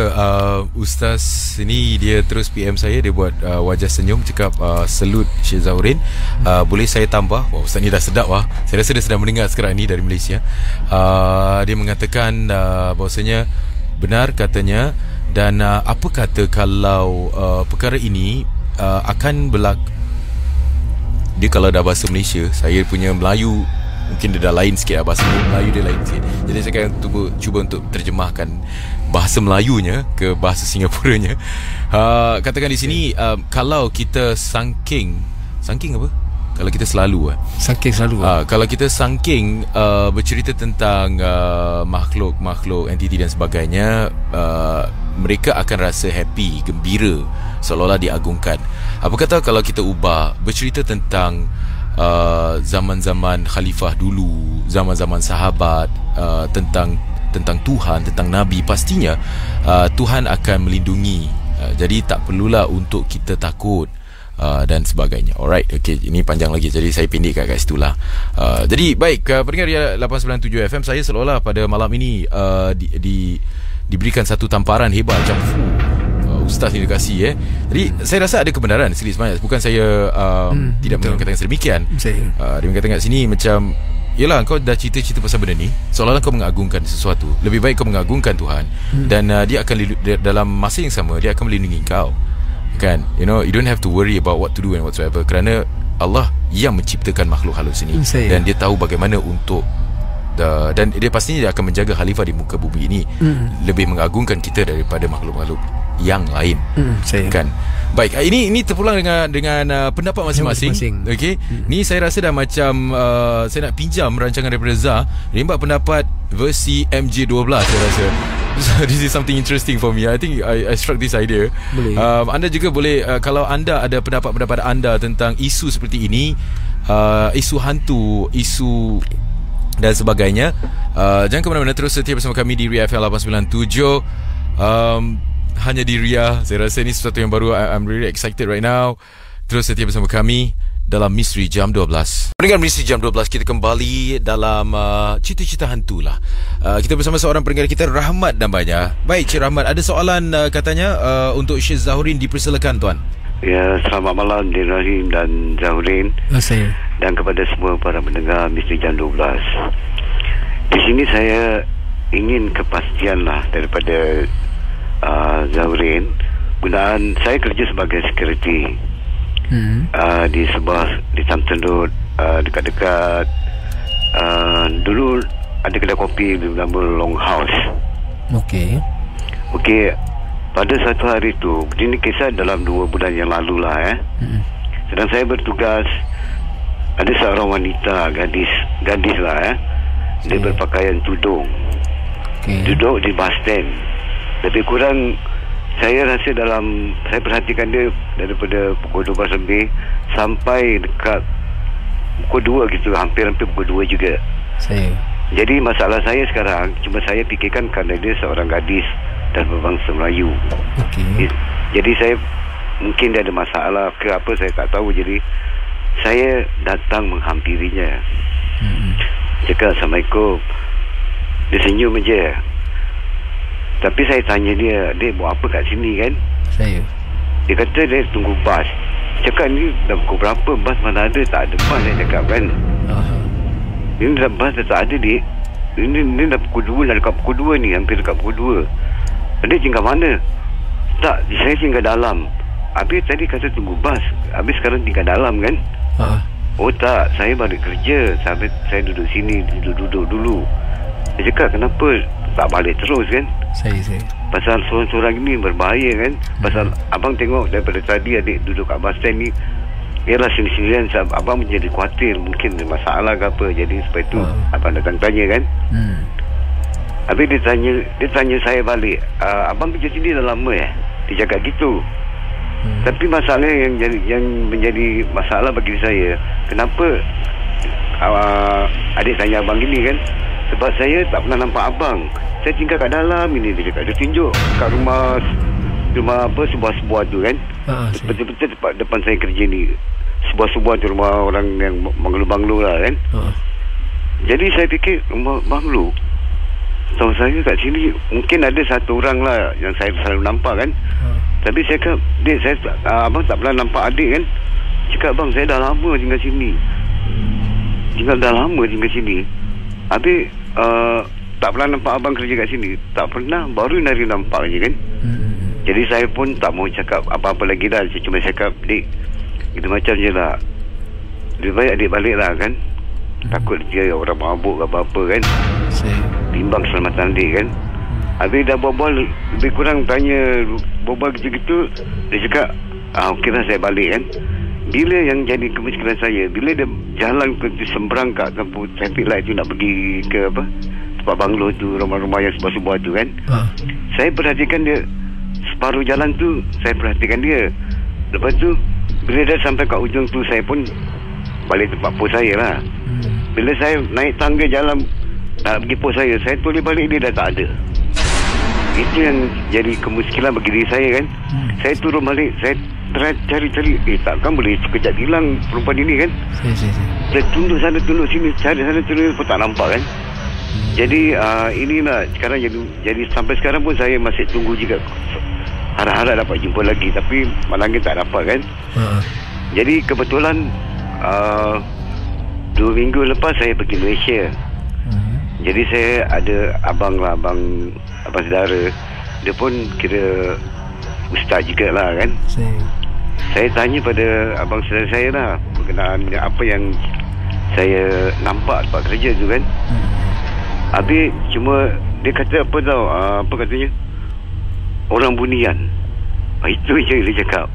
A: Ustaz ini dia terus PM saya, dia buat wajah senyum, cakap salute Syed Zaurin. Boleh saya tambah? Ustaz ni dah sedap lah. Saya rasa dia sedang mendengar sekarang ni dari Malaysia. Dia mengatakan bahawasanya benar katanya. Dan apa kata kalau perkara ini akan berlaku. Dia kalau dah bahasa Malaysia, saya punya Melayu mungkin dia dah lain sikit lah, bahasa Melayu dia lain sikit. Jadi saya akan cuba untuk terjemahkan bahasa Melayunya ke bahasa Singapuranya. Katakan di sini, kalau kita sangking apa? Kalau kita selalu kalau kita sangking bercerita tentang makhluk entiti dan sebagainya, mereka akan rasa happy, gembira, seolah-olah diagungkan. Apa kata kalau kita ubah, bercerita tentang zaman-zaman khalifah dulu, zaman-zaman sahabat, tentang Tuhan, tentang Nabi. Pastinya Tuhan akan melindungi, jadi tak perlulah untuk kita takut dan sebagainya. Alright, okay, ini panjang lagi, jadi saya pendek kat situlah. Jadi baik, pendengar 897 FM, saya seolah-olah pada malam ini diberikan satu tamparan hebat macam Ustaz ni dia kasih. Jadi saya rasa ada kebenaran sekali sebenarnya. Bukan saya tidak mengatakan sedemikian. Dia mengatakan kat sini macam, yelah, kau dah cerita-cerita pasal benda ni, seolah-olah kau mengagungkan sesuatu. Lebih baik kau mengagungkan Tuhan, dan dia akan dalam masa yang sama dia akan melindungi kau. Kan, you don't have to worry about what to do and whatsoever. Kerana Allah yang menciptakan makhluk halus ini, dan dia tahu bagaimana untuk dan dia pastinya dia akan menjaga khalifah di muka bumi ini lebih mengagungkan kita daripada makhluk-makhluk yang lain. Kan. Baik, ini terpulang dengan pendapat masing-masing. Okey. Ni saya rasa dah macam saya nak pinjam rancangan daripada Zah, rimba pendapat versi MJ12 saya rasa. So, this is something interesting for me. I think I struck this idea. Anda juga boleh kalau anda ada pendapat-pendapat anda tentang isu seperti ini, isu hantu, isu dan sebagainya, jangan ke mana-mana, terus setia bersama kami di Ria FM 897. Hanya di Ria. Saya rasa ini sesuatu yang baru. I'm really excited right now. Terus setia bersama kami dalam Misteri Jam 12. Dengan Misteri Jam 12, kita kembali dalam cerita-cerita hantu lah. Kita bersama seorang pendengar kita, Rahmat namanya. Baik, Cik Rahmat, ada soalan katanya untuk Syed Zahurin, dipersilakan tuan.
E: Ya, selamat malam Rahim dan Zahurin.
B: Saya.
E: Dan kepada semua para pendengar Misteri Jam 12. Di sini saya ingin kepastian lah daripada Zahurin. Gunaan saya kerja sebagai security di Sampton Road, dekat-dekat dulu ada kedai kopi bernama Long House. Okey, pada satu hari tu, ini kisah dalam 2 bulan yang lalu lah sedang saya bertugas, ada seorang wanita, gadis lah dia berpakaian tudung, duduk di bus stand. Lebih kurang saya rasa saya perhatikan dia daripada pukul 12 lebih sampai dekat pukul 2 gitu, hampir pukul 2 juga. Jadi masalah saya sekarang, cuma saya fikirkan kerana dia seorang gadis dan berbangsa Melayu. Jadi saya mungkin dia ada masalah ke apa, saya tak tahu. Jadi saya datang menghampirinya, cakap Assalamualaikum. Dia senyum je. Tapi saya tanya dia buat apa kat sini kan? Dia kata dia tunggu bas. Cakap ni dah pukul berapa, bas mana ada, tak ada bas, saya cakap kan. Ini dah bas dah tak ada dik. Ini dah pukul 2 lah, dekat pukul 2 ni, hampir dekat pukul 2. Dia tinggal mana? Tak, saya tinggal dalam. Habis tadi kata tunggu bas, habis sekarang tinggal dalam kan? Oh tak, saya balik kerja, sampai saya duduk sini, duduk dulu. Dia cakap kenapa tak balik terus kan? Pasal seorang-seorang ni berbahaya kan? Pasal abang tengok daripada tadi adik duduk kat bus stand ni, ialah sini-sinian, abang menjadi khawatir mungkin ada masalah ke apa. Jadi sebab itu abang datang tanya kan. Habis dia tanya saya balik, abang kerja sini dah lama Dia cakap gitu. Tapi masalah yang menjadi masalah bagi saya, kenapa adik tanya abang gini kan? Sebab saya tak pernah nampak abang. Saya tinggal kat dalam ini, dia cakap. Dia tunjuk kat rumah apa, sebuah-sebuah tu kan. Betul-betul depan saya kerja ni, sebuah-sebuah tu rumah orang yang banglo-banglo lah kan. Jadi saya fikir rumah banglo, tahu saya kat sini mungkin ada satu orang lah yang saya selalu nampak kan. Tapi saya cakap, Dek, abang tak pernah nampak adik kan? Cakap, bang, saya dah lama tinggal sini. Habis tak pernah nampak abang kerja kat sini. Tak pernah, baru hari nampak je kan. Jadi saya pun tak mau cakap apa-apa lagi dah. Saya cuma cakap, Dik, kita macam je lah, lebih baik adik balik lah kan. Takut dia orang mabuk ke apa-apa kan. Timbang keselamatan adik kan. Habis dah berbual, lebih kurang tanya berbual gitu-gitu. Dia cakap, okey lah saya balik kan. Bila yang jadi kemiskinan saya, bila dia jalan ke semberang kat lampu traffic light tu nak pergi ke apa, tempat banglo tu, rumah-rumah yang sebuah-sebuah tu kan. Saya perhatikan dia separuh jalan tu, saya perhatikan dia. Lepas tu bila dia sampai kat ujung tu, saya pun balik tempat pos saya lah. Bila saya naik tangga jalan nak pergi pos saya toleh balik, dia dah tak ada. Itu yang jadi kemuskilan bagi diri saya kan. Saya turun balik, saya cari-cari, takkan boleh sekejap hilang perempuan ini kan. Saya tunduk sana tunduk sini, cari sana tunduk pun tak nampak kan. Jadi inilah sekarang jadi sampai sekarang pun saya masih tunggu juga, harap-harap dapat jumpa lagi, tapi malangnya tak dapat kan. Jadi kebetulan 2 minggu lepas saya pergi Malaysia. Jadi saya ada abang saudara, dia pun kira ustaz juga lah kan. saya tanya pada abang saudara saya lah berkenaan apa yang saya nampak tempat kerja tu kan. Habis cuma dia kata apa tau, apa katanya, orang bunian. Itu je dia cakap.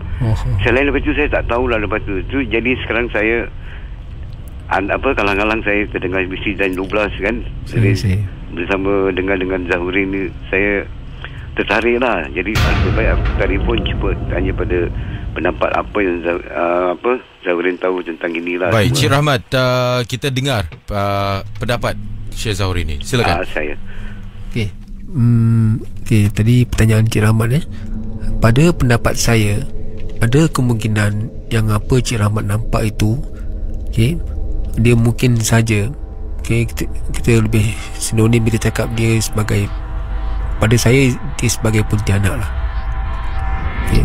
E: Selain lepas tu saya tak tahulah lepas tu. Jadi sekarang saya kalang-kalang saya terdengar Misteri Jan 12 kan. Jadi bersama dengan Zahurin ni saya tertarik lah. Jadi lebih baik aku telefon cuba tanya pada pendapat apa yang Zahurin tahu tentang inilah.
A: Baik, Cik Rahmat, kita dengar pendapat Syed Zahurin ni. Silakan.
E: Saya.
B: Okey. Okey, tadi pertanyaan Cik Rahmat pada pendapat saya, ada kemungkinan yang apa Cik Rahmat nampak itu, okey, dia mungkin saja, okey, kita lebih sinonim kita cakap dia sebagai, pada saya dia sebagai Pontianak lah. Okey.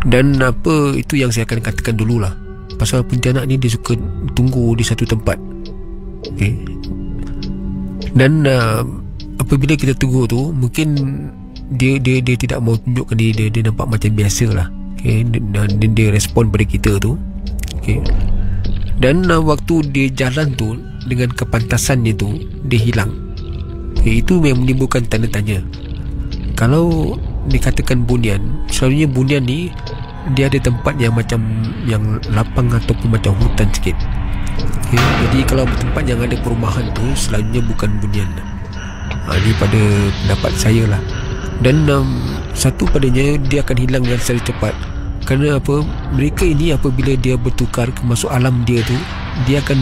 B: Dan apa itu yang saya akan katakan dululah. Pasal Pontianak ni dia suka tunggu di satu tempat. Okey. Dan apabila kita tunggu tu, mungkin dia tidak mau tunjukkan dia nampak macam biasa lah. Okay. Dan dia respon pada kita tu. Okay. Dan waktu dia jalan tu, dengan kepantasannya tu, dia hilang. Okay. Itu yang menimbulkan tanda tanya. Kalau dikatakan bunian, selalunya bunian ni dia ada tempat yang macam yang lapang ataupun macam hutan sikit. Okay. Jadi kalau tempat yang ada perumahan tu, selalunya bukan bunian. Ini pada pendapat saya lah. Dan satu padanya, dia akan hilang dengan secara cepat. Kerana apa, mereka ini apabila dia bertukar ke masuk alam dia tu, dia akan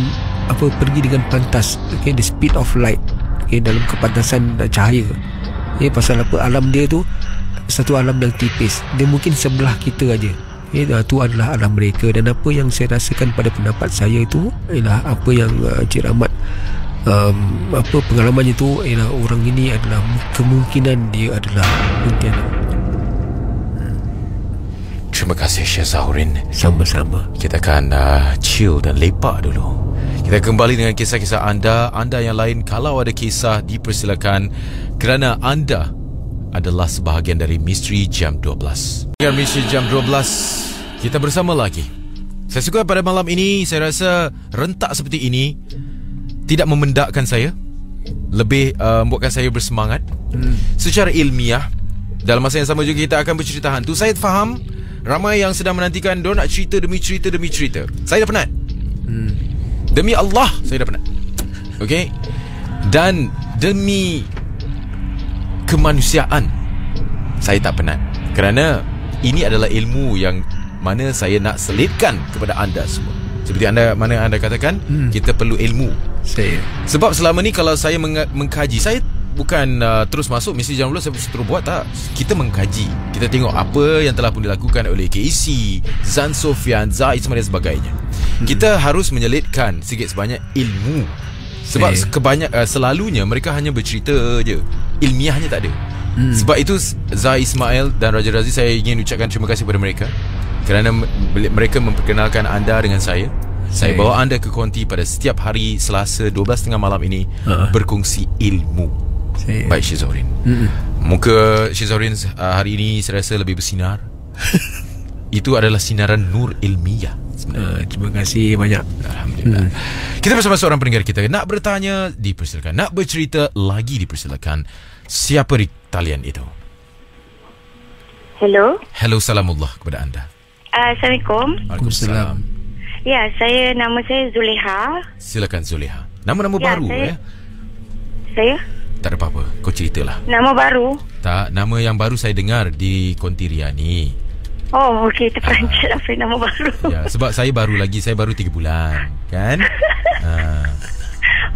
B: pergi dengan pantas. Okay, the speed of light. Okay, dalam kepantasan cahaya. Okay, pasal alam dia tu satu alam yang tipis. Dia mungkin sebelah kita aja. Okay, itu adalah alam mereka. Dan apa yang saya rasakan pada pendapat saya itu ialah apa yang Cik Rahmat pengalamannya tu ialah orang ini adalah kemungkinan dia adalah Pontianak.
A: Terima kasih Syed Zahurin.
B: Sama-sama.
A: Kita akan chill dan lepak dulu. Kita kembali dengan kisah-kisah anda yang lain. Kalau ada kisah, dipersilakan, kerana anda adalah sebahagian dari Misteri Jam 12. Misteri Jam 12, kita bersama lagi. Saya suka pada malam ini, saya rasa rentak seperti ini tidak memendakkan saya, lebih membuatkan saya bersemangat. Secara ilmiah, dalam masa yang sama juga kita akan bercerita hantu. Saya faham ramai yang sedang menantikan, diorang nak cerita demi cerita demi cerita. Saya dah penat. Demi Allah, saya dah penat. Okey. Dan demi kemanusiaan, saya tak penat. Kerana ini adalah ilmu yang mana saya nak selitkan kepada anda semua. Seperti mana anda katakan, kita perlu ilmu. Sebab selama ni kalau saya mengkaji, saya bukan terus masuk Misteri Jam 12 saya terus buat, tak. Kita mengkaji, kita tengok apa yang telah pun dilakukan oleh KEC, Zan Sofian, Zai dan sebagainya. Kita harus menyelitkan sikit sebanyak ilmu. Sebab selalunya mereka hanya bercerita je, ilmiahnya tak ada. Sebab itu Zai Ismail dan Raja Razi, saya ingin ucapkan terima kasih kepada mereka kerana mereka memperkenalkan anda dengan saya. Saya bawa anda ke konti pada setiap hari Selasa 12:30 malam ini, berkongsi ilmu. Baik Syed Zahurin. Muka Syed Zahurin hari ini saya rasa lebih bersinar. Itu adalah sinaran nur ilmiah sebenarnya.
B: Terima kasih banyak.
A: Alhamdulillah. Kita bersama seorang pendengar kita. Nak bertanya, dipersilakan. Nak bercerita lagi, dipersilakan. Siapa di talian itu?
F: Hello.
A: Hello, salamullah kepada anda.
F: Assalamualaikum.
A: Waalaikumsalam.
F: Ya, nama saya Zuleha.
A: Silakan Zuleha. Nama-nama baru
F: Saya?
A: Tak ada apa-apa, kau ceritalah.
F: Nama baru?
A: Tak, nama yang baru saya dengar di Konti Riani.
F: Oh, okey, terperanjat apa nama baru.
A: Ya, sebab saya baru 3 bulan, kan?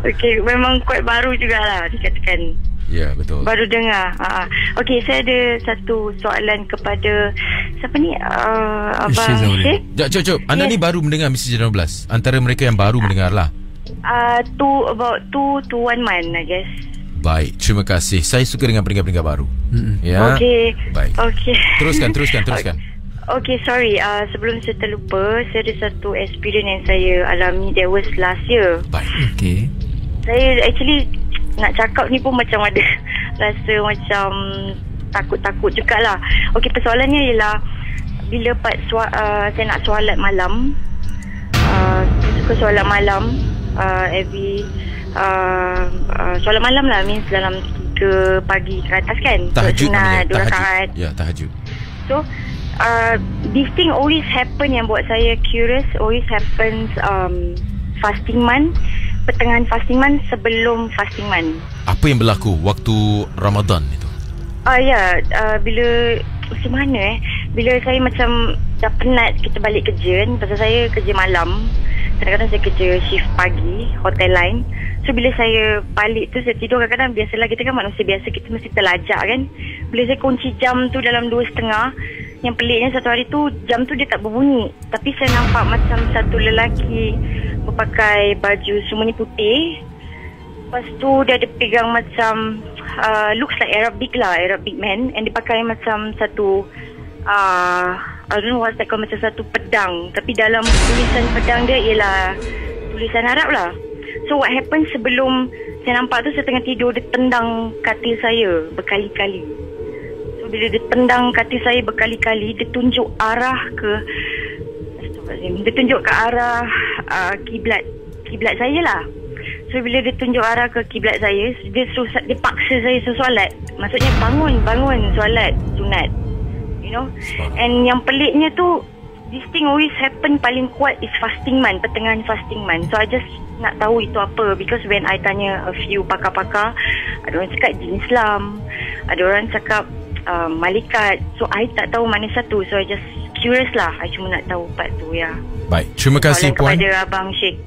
F: Okey, memang quite baru jugalah dikatakan.
A: Ya, betul.
F: Baru dengar. Okey, saya ada satu soalan kepada siapa ni? Abang Syed.
A: Cuk. Anda ni baru mendengar Misteri Jam 12. Antara mereka yang baru mendengar lah.
F: About 2 to 1 month, I guess.
A: Baik, terima kasih. Saya suka dengan pendengar-pendengar baru. Ya.
F: Okey.
A: Baik.
F: Okey.
A: Teruskan.
F: Okay, sorry. Sebelum saya terlupa, saya ada satu experience yang saya alami. That was last year.
A: Baik.
B: Okay.
F: Saya actually nak cakap ni pun macam ada rasa macam takut-takut jugalah. Okay, persoalannya ialah bila saya nak solat malam, saya suka solat malam every solat malam lah, means dalam 3 pagi ke atas kan.
A: Tahajud namanya.
F: 2 rakaat.
A: Ya, tahajud.
F: So this thing always happen yang buat saya curious. Always happens fasting month, pertengahan fasting month, sebelum fasting month.
A: Apa yang berlaku waktu Ramadan itu?
F: Bila macam mana bila saya macam dah penat kita balik kerja kan, pasal saya kerja malam, kadang-kadang saya kerja shift pagi hotel line. So bila saya balik tu, saya tidur kadang-kadang, biasalah kita kan manusia biasa, kita mesti terlajak kan. Bila saya kunci jam tu dalam 2.30, yang peliknya satu hari tu jam tu dia tak berbunyi, tapi saya nampak macam satu lelaki berpakai baju semuanya putih. Lepas tu dia ada pegang macam looks like Arabic man, and dia pakai macam satu I don't know what's that called, macam satu pedang, tapi dalam tulisan pedang dia ialah tulisan Arab lah. So what happened, sebelum saya nampak tu, saya tengah tidur, dia tendang katil saya berkali-kali. So bila dia tendang katil saya berkali-kali, dia tunjuk arah ke arah kiblat saya lah. So bila dia tunjuk arah ke kiblat saya, dia paksa saya solat. Maksudnya bangun solat sunat, you know. And yang peliknya tu, this thing always happen paling kuat is fasting month, pertengahan fasting month. So I just nak tahu itu apa, because when I tanya a few pakar-pakar, ada orang cakap jin Islam, ada orang cakap malaikat. So I tak tahu mana satu. So I just curious lah. I cuma nak tahu part tu ya.
A: Baik, terima kasih Puan.
F: Kepada Abang Sheikh.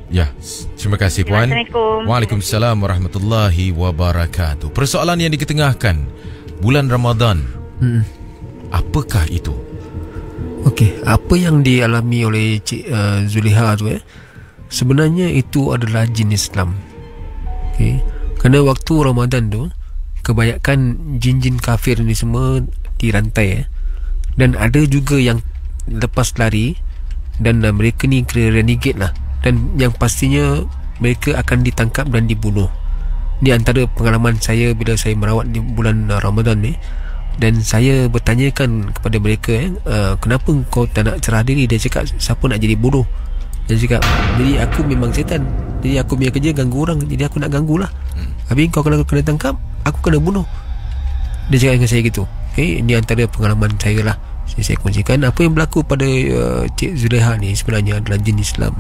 A: Ya, terima kasih Puan.
F: Assalamualaikum.
A: Waalaikumsalam warahmatullahi wabarakatuh. Persoalan yang diketengahkan bulan Ramadan, apakah itu?
B: Okey, apa yang dialami oleh Cik Zuleha tu sebenarnya itu adalah jin Islam. Okey, kerana waktu Ramadan tu kebanyakan jin-jin kafir ni semua dirantai dan ada juga yang lepas lari, dan mereka ni kira renegade lah, dan yang pastinya mereka akan ditangkap dan dibunuh. Ni antara pengalaman saya bila saya merawat di bulan Ramadan ni. Dan saya bertanyakan kepada mereka kenapa kau tak nak cerah diri. Dia cakap, siapa nak jadi buruh? Dia cakap, jadi aku memang setan, jadi aku punya kerja ganggu orang, jadi aku nak ganggu lah. Habis kau kalau kena tangkap, aku kena bunuh. Dia cakap dengan saya gitu. Okay, ini antara pengalaman saya lah, saya kongsikan. Apa yang berlaku pada Cik Zuleha ni sebenarnya adalah jin Islam.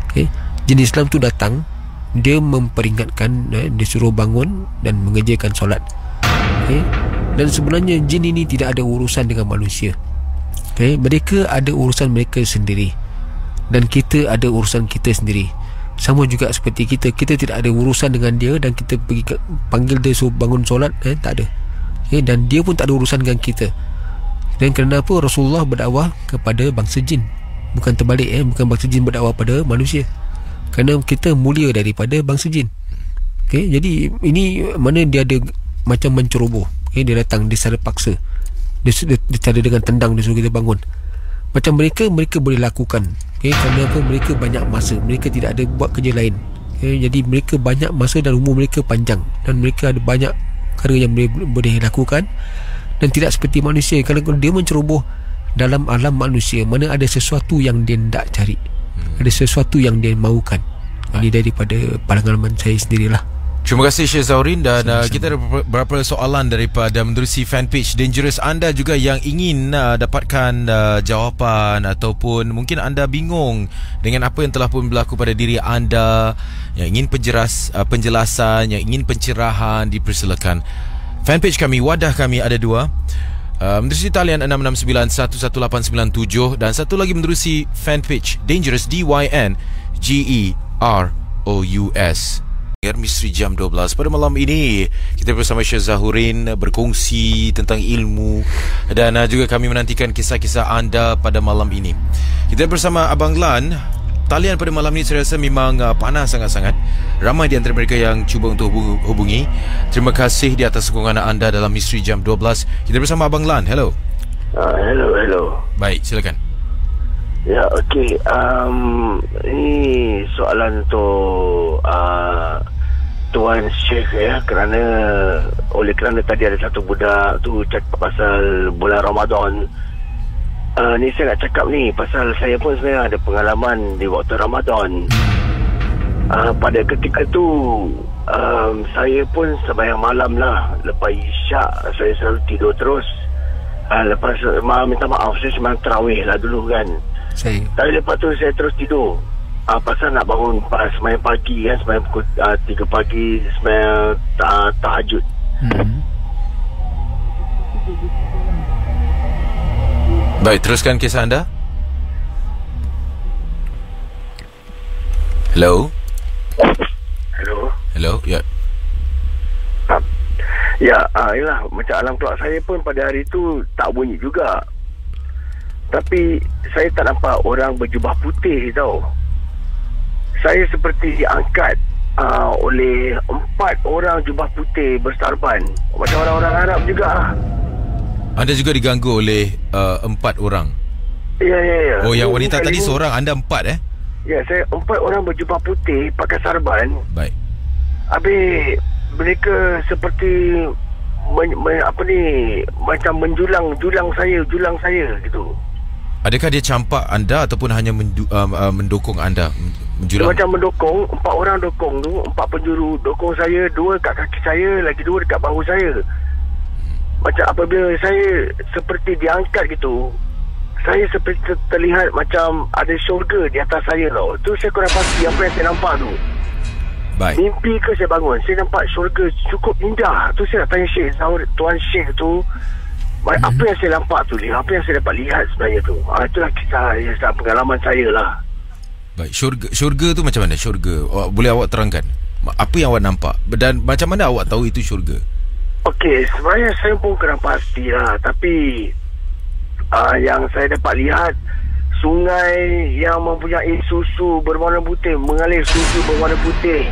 B: Okay, jin Islam tu datang, dia memperingatkan, dia suruh bangun dan mengerjakan solat. Okay, dan sebenarnya jin ini tidak ada urusan dengan manusia. Okay, mereka ada urusan mereka sendiri, dan kita ada urusan kita sendiri. Sama juga seperti kita tidak ada urusan dengan dia, dan kita pergi panggil dia suruh bangun solat, tak ada. Okay, dan dia pun tak ada urusan dengan kita. Dan kerana apa? Rasulullah berdakwah kepada bangsa jin, bukan terbalik, bukan bangsa jin berdakwah pada manusia, kerana kita mulia daripada bangsa jin. Okay, jadi ini mana dia ada macam menceroboh. Okay, dia datang, dia secara paksa, dia cara dengan tendang, dia suruh kita bangun. Macam mereka boleh lakukan. Okay, kerana apa? Mereka banyak masa, mereka tidak ada buat kerja lain. Okay, jadi mereka banyak masa dan umur mereka panjang, dan mereka ada banyak perkara yang boleh lakukan. Dan tidak seperti manusia, kalau dia menceroboh dalam alam manusia, mana ada sesuatu yang dia nak cari, ada sesuatu yang dia mahukan. Ini daripada pengalaman saya sendirilah.
A: Terima kasih Syekh Zaurin. Dan kita ada beberapa soalan daripada menerusi fanpage Dangerous. Anda juga yang ingin dapatkan jawapan, ataupun mungkin anda bingung dengan apa yang telah pun berlaku pada diri anda, yang ingin penjelasan, yang ingin pencerahan, dipersilakan. Fanpage kami, wadah kami ada dua, menerusi talian 669-11897, dan satu lagi menerusi fanpage Dangerous, DYNGEROUS. Misteri Jam 12. Pada malam ini kita bersama Syekh Zahurin berkongsi tentang ilmu, dan juga kami menantikan kisah-kisah anda pada malam ini. Kita bersama Abang Lan. Talian pada malam ini saya rasa memang panas sangat-sangat. Ramai di antara mereka yang cuba untuk hubungi. Terima kasih di atas sokongan anda dalam Misteri Jam 12. Kita bersama Abang Lan. Hello.
G: Hello.
A: Baik, silakan.
G: Ya, okey. Ini soalan untuk Tuan Syekh kerana tadi ada satu budak tu cakap pasal bulan Ramadan. Ni saya nak cakap ni pasal saya pun sebenarnya ada pengalaman di waktu Ramadan. Pada ketika tu saya pun sembahyang malam lah. Lepas isyak saya selalu tidur terus. Lepas minta maaf, saya sembahyang tarawih lah dulu kan. Tapi lepas tu saya terus tidur. Pasal nak bangun sembahyang pagi kan, sembahyang pukul 3 pagi, sembahyang tahajud.
A: Baik, teruskan kisah anda. Hello. Hello, ya.
G: Yalah, macam alam kelak saya pun pada hari tu tak bunyi juga. Tapi saya tak nampak orang berjubah putih tau. Saya seperti diangkat oleh 4 orang jubah putih bersarban. Macam orang-orang Arab juga.
A: Anda juga diganggu oleh 4 orang?
G: Ya.
A: Oh, yang wanita tadi seorang, anda 4
G: Ya, saya 4 orang berjubah putih pakai sarban.
A: Baik.
G: Habis mereka seperti macam julang saya gitu.
A: Adakah dia campak anda ataupun hanya mendukung anda? Menjulang?
G: Dia macam mendukung. 4 orang dokong tu, 4 penjuru dokong saya. 2 kat kaki saya, lagi 2 dekat bahu saya. Macam apabila saya seperti diangkat gitu, saya seperti terlihat macam ada syurga di atas saya tau. Tu saya kurang pasti apa yang saya nampak tu.
A: Baik.
G: Mimpi ke saya bangun, saya nampak syurga cukup indah. Tu saya nak tanya Syekh Zahur, Tuan Syekh tu, apa yang saya nampak tu, apa yang saya dapat lihat sebenarnya tu. Itulah kisah pengalaman saya lah.
A: Baik, syurga tu macam mana syurga? Boleh awak terangkan? Apa yang awak nampak? Dan macam mana awak tahu itu syurga?
G: Okey, sebenarnya saya pun kurang pasti lah. Tapi yang saya dapat lihat, sungai yang mempunyai susu berwarna putih, mengalir susu berwarna putih.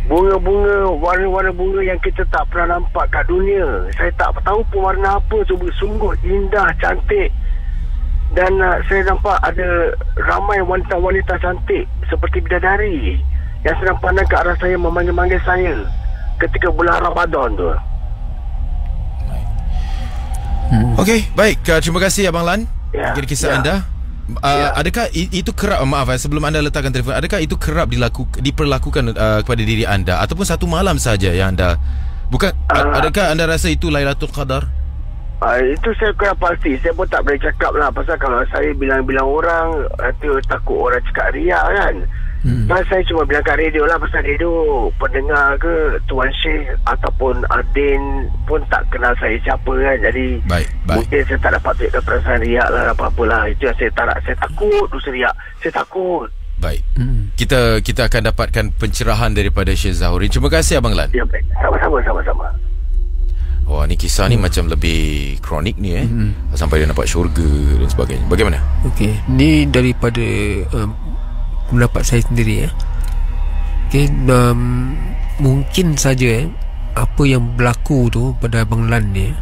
G: Bunga-bunga, warna-warna bunga yang kita tak pernah nampak kat dunia. Saya tak tahu pun warna apa tu, sungguh indah, cantik. Dan saya nampak ada ramai wanita-wanita cantik seperti bidadari yang sedang pandang ke arah saya, memanggil-manggil saya ketika bulan Ramadan tu.
A: Okey, baik. Terima kasih Abang Lan. Mungkin kisah anda. Adakah itu kerap, maaf sebelum anda letakkan telefon, adakah itu kerap diperlakukan kepada diri anda ataupun satu malam saja yang anda adakah anda rasa itu Lailatul Qadar?
G: Itu saya kurang pasti. Saya pun tak boleh cakap lah. Pasal kalau saya bilang-bilang orang, nanti takut orang cakap riak kan. Pasal saya cuma bilang kat radio lah. Pasal radio pendengar ke Tuan Syekh ataupun Adin pun tak kenal saya siapa kan. Jadi
A: baik.
G: Mungkin saya tak dapat tunjukkan perasaan riak lah, apa-apalah. Itu yang saya tak nak. Saya takut tu riak. Saya takut.
A: Baik. Kita akan dapatkan pencerahan daripada Syekh Zahurin. Terima kasih Abang Lan.
G: Ya, baik. Sama-sama.
A: Wah, ni kisah ni macam lebih kronik ni sampai dia nampak syurga dan sebagainya. Bagaimana?
B: Okey, ni daripada pendapat saya sendiri Okey, mungkin saja apa yang berlaku tu pada Abang Lan ni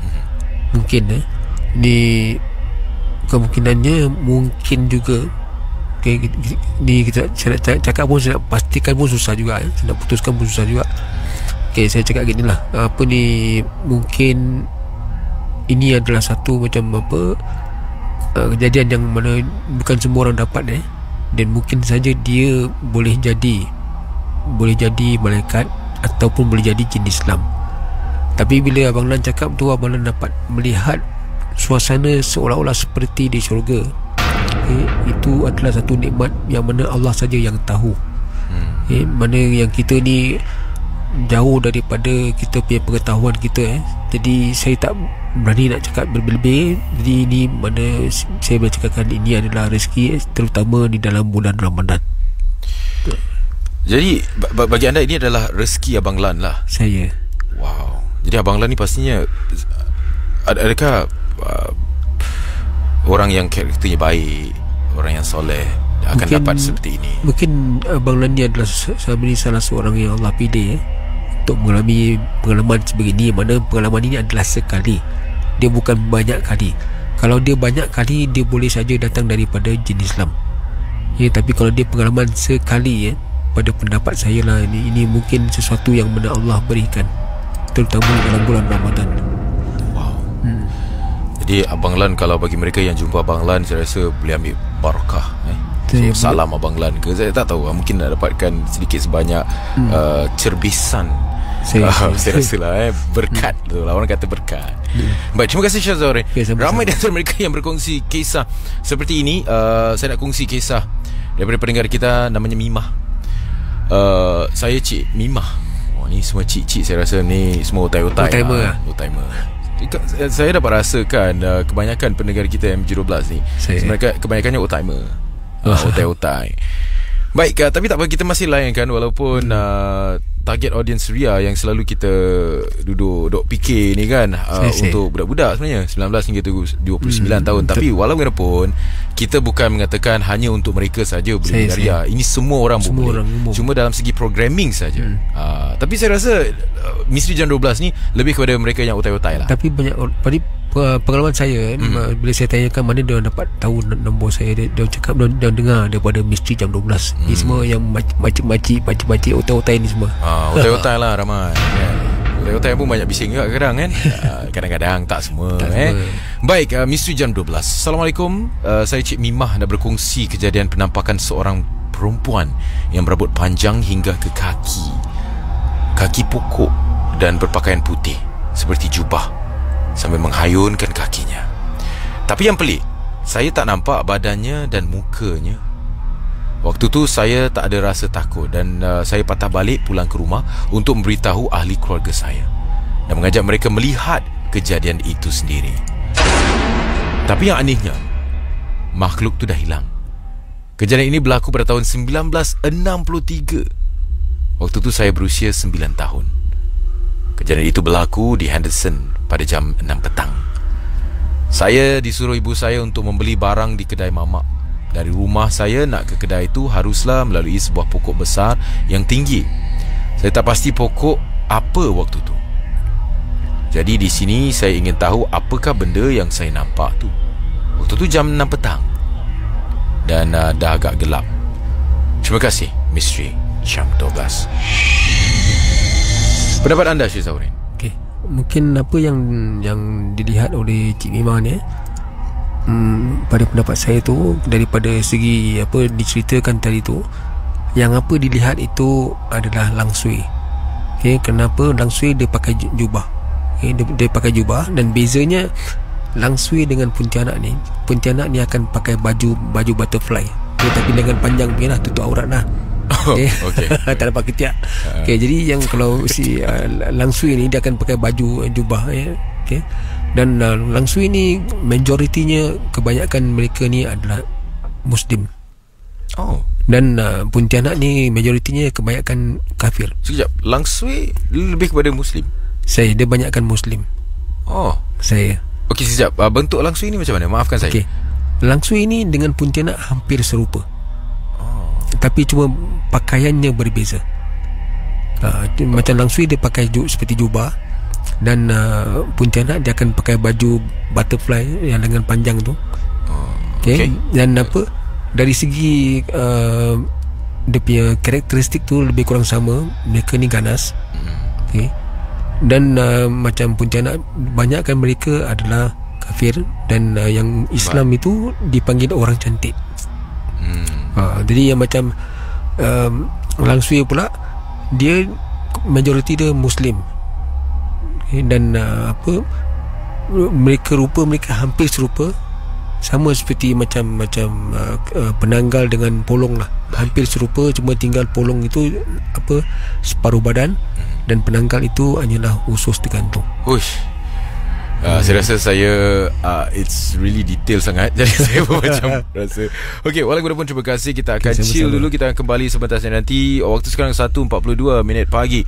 B: mungkin ni kemungkinannya mungkin juga. Okey, ni saya nak cakap pun, saya nak pastikan pun susah juga saya nak putuskan pun susah juga. Okay, saya cakap gini lah, apa ni, mungkin ini adalah satu macam kejadian yang mana bukan semua orang dapat dan mungkin saja dia boleh jadi malaikat ataupun boleh jadi jin Islam. Tapi bila Abang Lan cakap tu, Abang Lan dapat melihat suasana seolah-olah seperti di syurga. Itu adalah satu nikmat yang mana Allah saja yang tahu. Mana yang kita ni jauh daripada kita punya pengetahuan kita Jadi saya tak berani nak cakap berlebih. Jadi ini mana saya boleh cakapkan ini adalah rezeki, terutama di dalam bulan Ramadan.
A: Jadi bagi anda ini adalah rezeki Abang Lan lah.
B: Saya.
A: Wow. Jadi Abang Lan ni pastinya adakah orang yang karakternya baik, orang yang soleh akan mungkin dapat seperti ini? Mungkin
B: Abang Lan ni adalah salah seorang yang Allah pilih untuk mengalami pengalaman sebegini, mana pengalaman ini adalah sekali, dia bukan banyak kali. Kalau dia banyak kali, dia boleh saja datang daripada jin Islam tapi kalau dia pengalaman sekali pada pendapat saya lah, ini mungkin sesuatu yang mana Allah berikan, terutama dalam bulan Ramadan.
A: Wow. Jadi Abang Lan, kalau bagi mereka yang jumpa Abang Lan, saya rasa boleh ambil barakah. So, salam Abang Lan ke, saya tak tahu, mungkin nak dapatkan sedikit sebanyak cerbisan. Saya rasa lah berkat tu lah, orang kata berkat. Baik, terima kasih Syah Zaurin. Ramai di antara mereka yang berkongsi kisah seperti ini. Saya nak kongsi kisah daripada pendengar kita, namanya Mimah. Saya Cik Mimah. Ni semua cik-cik, saya rasa ni semua otai-otai. Otai-timer. Saya dapat rasakan kebanyakan pendengar kita MG12 ni, mereka kebanyakannya otai-timer. Otai-otai. Baik, tapi tak apa, kita masih layankan walaupun target audience Ria yang selalu kita duduk fikir ni kan, untuk budak-budak sebenarnya 19 hingga 29 tahun. Tapi walaupun kita bukan mengatakan hanya untuk mereka saja boleh Ria. Ini semua orang boleh. Cuma dalam segi programming saja. Tapi saya rasa Misteri Jam 12 ni lebih kepada mereka yang otai-otai lah.
B: Tapi banyak pengalaman saya bila saya tanyakan mana dia dapat tahu nombor saya, dia cakap dia dengar daripada Misteri Jam 12. Ni semua yang makcik-makcik otai-otai ni semua.
A: Otai-otai lah ramai kan. Otai-otai pun banyak bising juga kadang kan. Kadang-kadang tak semua. Baik, Misteri Jam 12. Assalamualaikum. Saya Cik Mimah nak berkongsi kejadian penampakan seorang perempuan yang berambut panjang hingga ke kaki pokok dan berpakaian putih seperti jubah sambil menghayunkan kakinya. Tapi yang pelik, saya tak nampak badannya dan mukanya. Waktu tu saya tak ada rasa takut dan saya patah balik pulang ke rumah untuk memberitahu ahli keluarga saya dan mengajak mereka melihat kejadian itu sendiri. Tapi yang anehnya, makhluk tu dah hilang. Kejadian ini berlaku pada tahun 1963. Waktu tu saya berusia 9 tahun. Kejadian itu berlaku di Henderson pada jam 6 petang. Saya disuruh ibu saya untuk membeli barang di kedai mamak. Dari rumah saya nak ke kedai itu haruslah melalui sebuah pokok besar yang tinggi. Saya tak pasti pokok apa waktu tu. Jadi di sini saya ingin tahu apakah benda yang saya nampak tu. Waktu tu jam 6 petang dan dah agak gelap. Terima kasih Misteri Jam 12. Pendapat anda Syed Zaurin?
B: Okay. Mungkin apa yang dilihat oleh Cik Mimah ni, pada pendapat saya tu, daripada segi apa diceritakan tadi tu, yang apa dilihat itu adalah langsui. Okay, kenapa langsui dia pakai jubah? Okay, dia pakai jubah, dan bezanya langsui dengan Pontianak ni akan pakai baju butterfly. Okay, tapi dengan panjang punya lah, tutup aurat lah. Okay. Tak dapat ketiak. Okay, jadi yang kalau si langsui ni dia akan pakai baju jubah, okay. Dan langsui ni majoritinya, kebanyakan mereka ni adalah Muslim. Dan Pontianak ni majoritinya kebanyakan kafir.
A: Sekejap, langsui lebih kepada Muslim?
B: Dia banyakkan Muslim. Saya.
A: Okey, sekejap, bentuk langsui ni macam mana? Maafkan saya.
B: Langsui ni dengan Pontianak hampir serupa. Tapi cuma pakaiannya berbeza. Macam langsui dia pakai seperti jubah, dan Pontianak dia akan pakai baju butterfly yang dengan panjang tu. Okay. Dan apa, dari segi dia punya karakteristik tu lebih kurang sama. Mereka ni ganas. Okay. Dan macam Pontianak, banyakkan mereka adalah kafir. Dan yang Islam itu dipanggil orang cantik. Jadi yang macam langsui pula, dia majoriti dia Muslim. Dan mereka hampir serupa, sama seperti macam penanggal dengan polong lah, hampir serupa, cuma tinggal polong itu separuh badan, dan penanggal itu hanyalah usus digantung.
A: Saya rasa it's really detail sangat. Jadi saya pun macam rasa okey, walaupun terima kasih. Kita akan chill dulu. Kita akan kembali sebentar nanti. Waktu sekarang 1.42 pagi.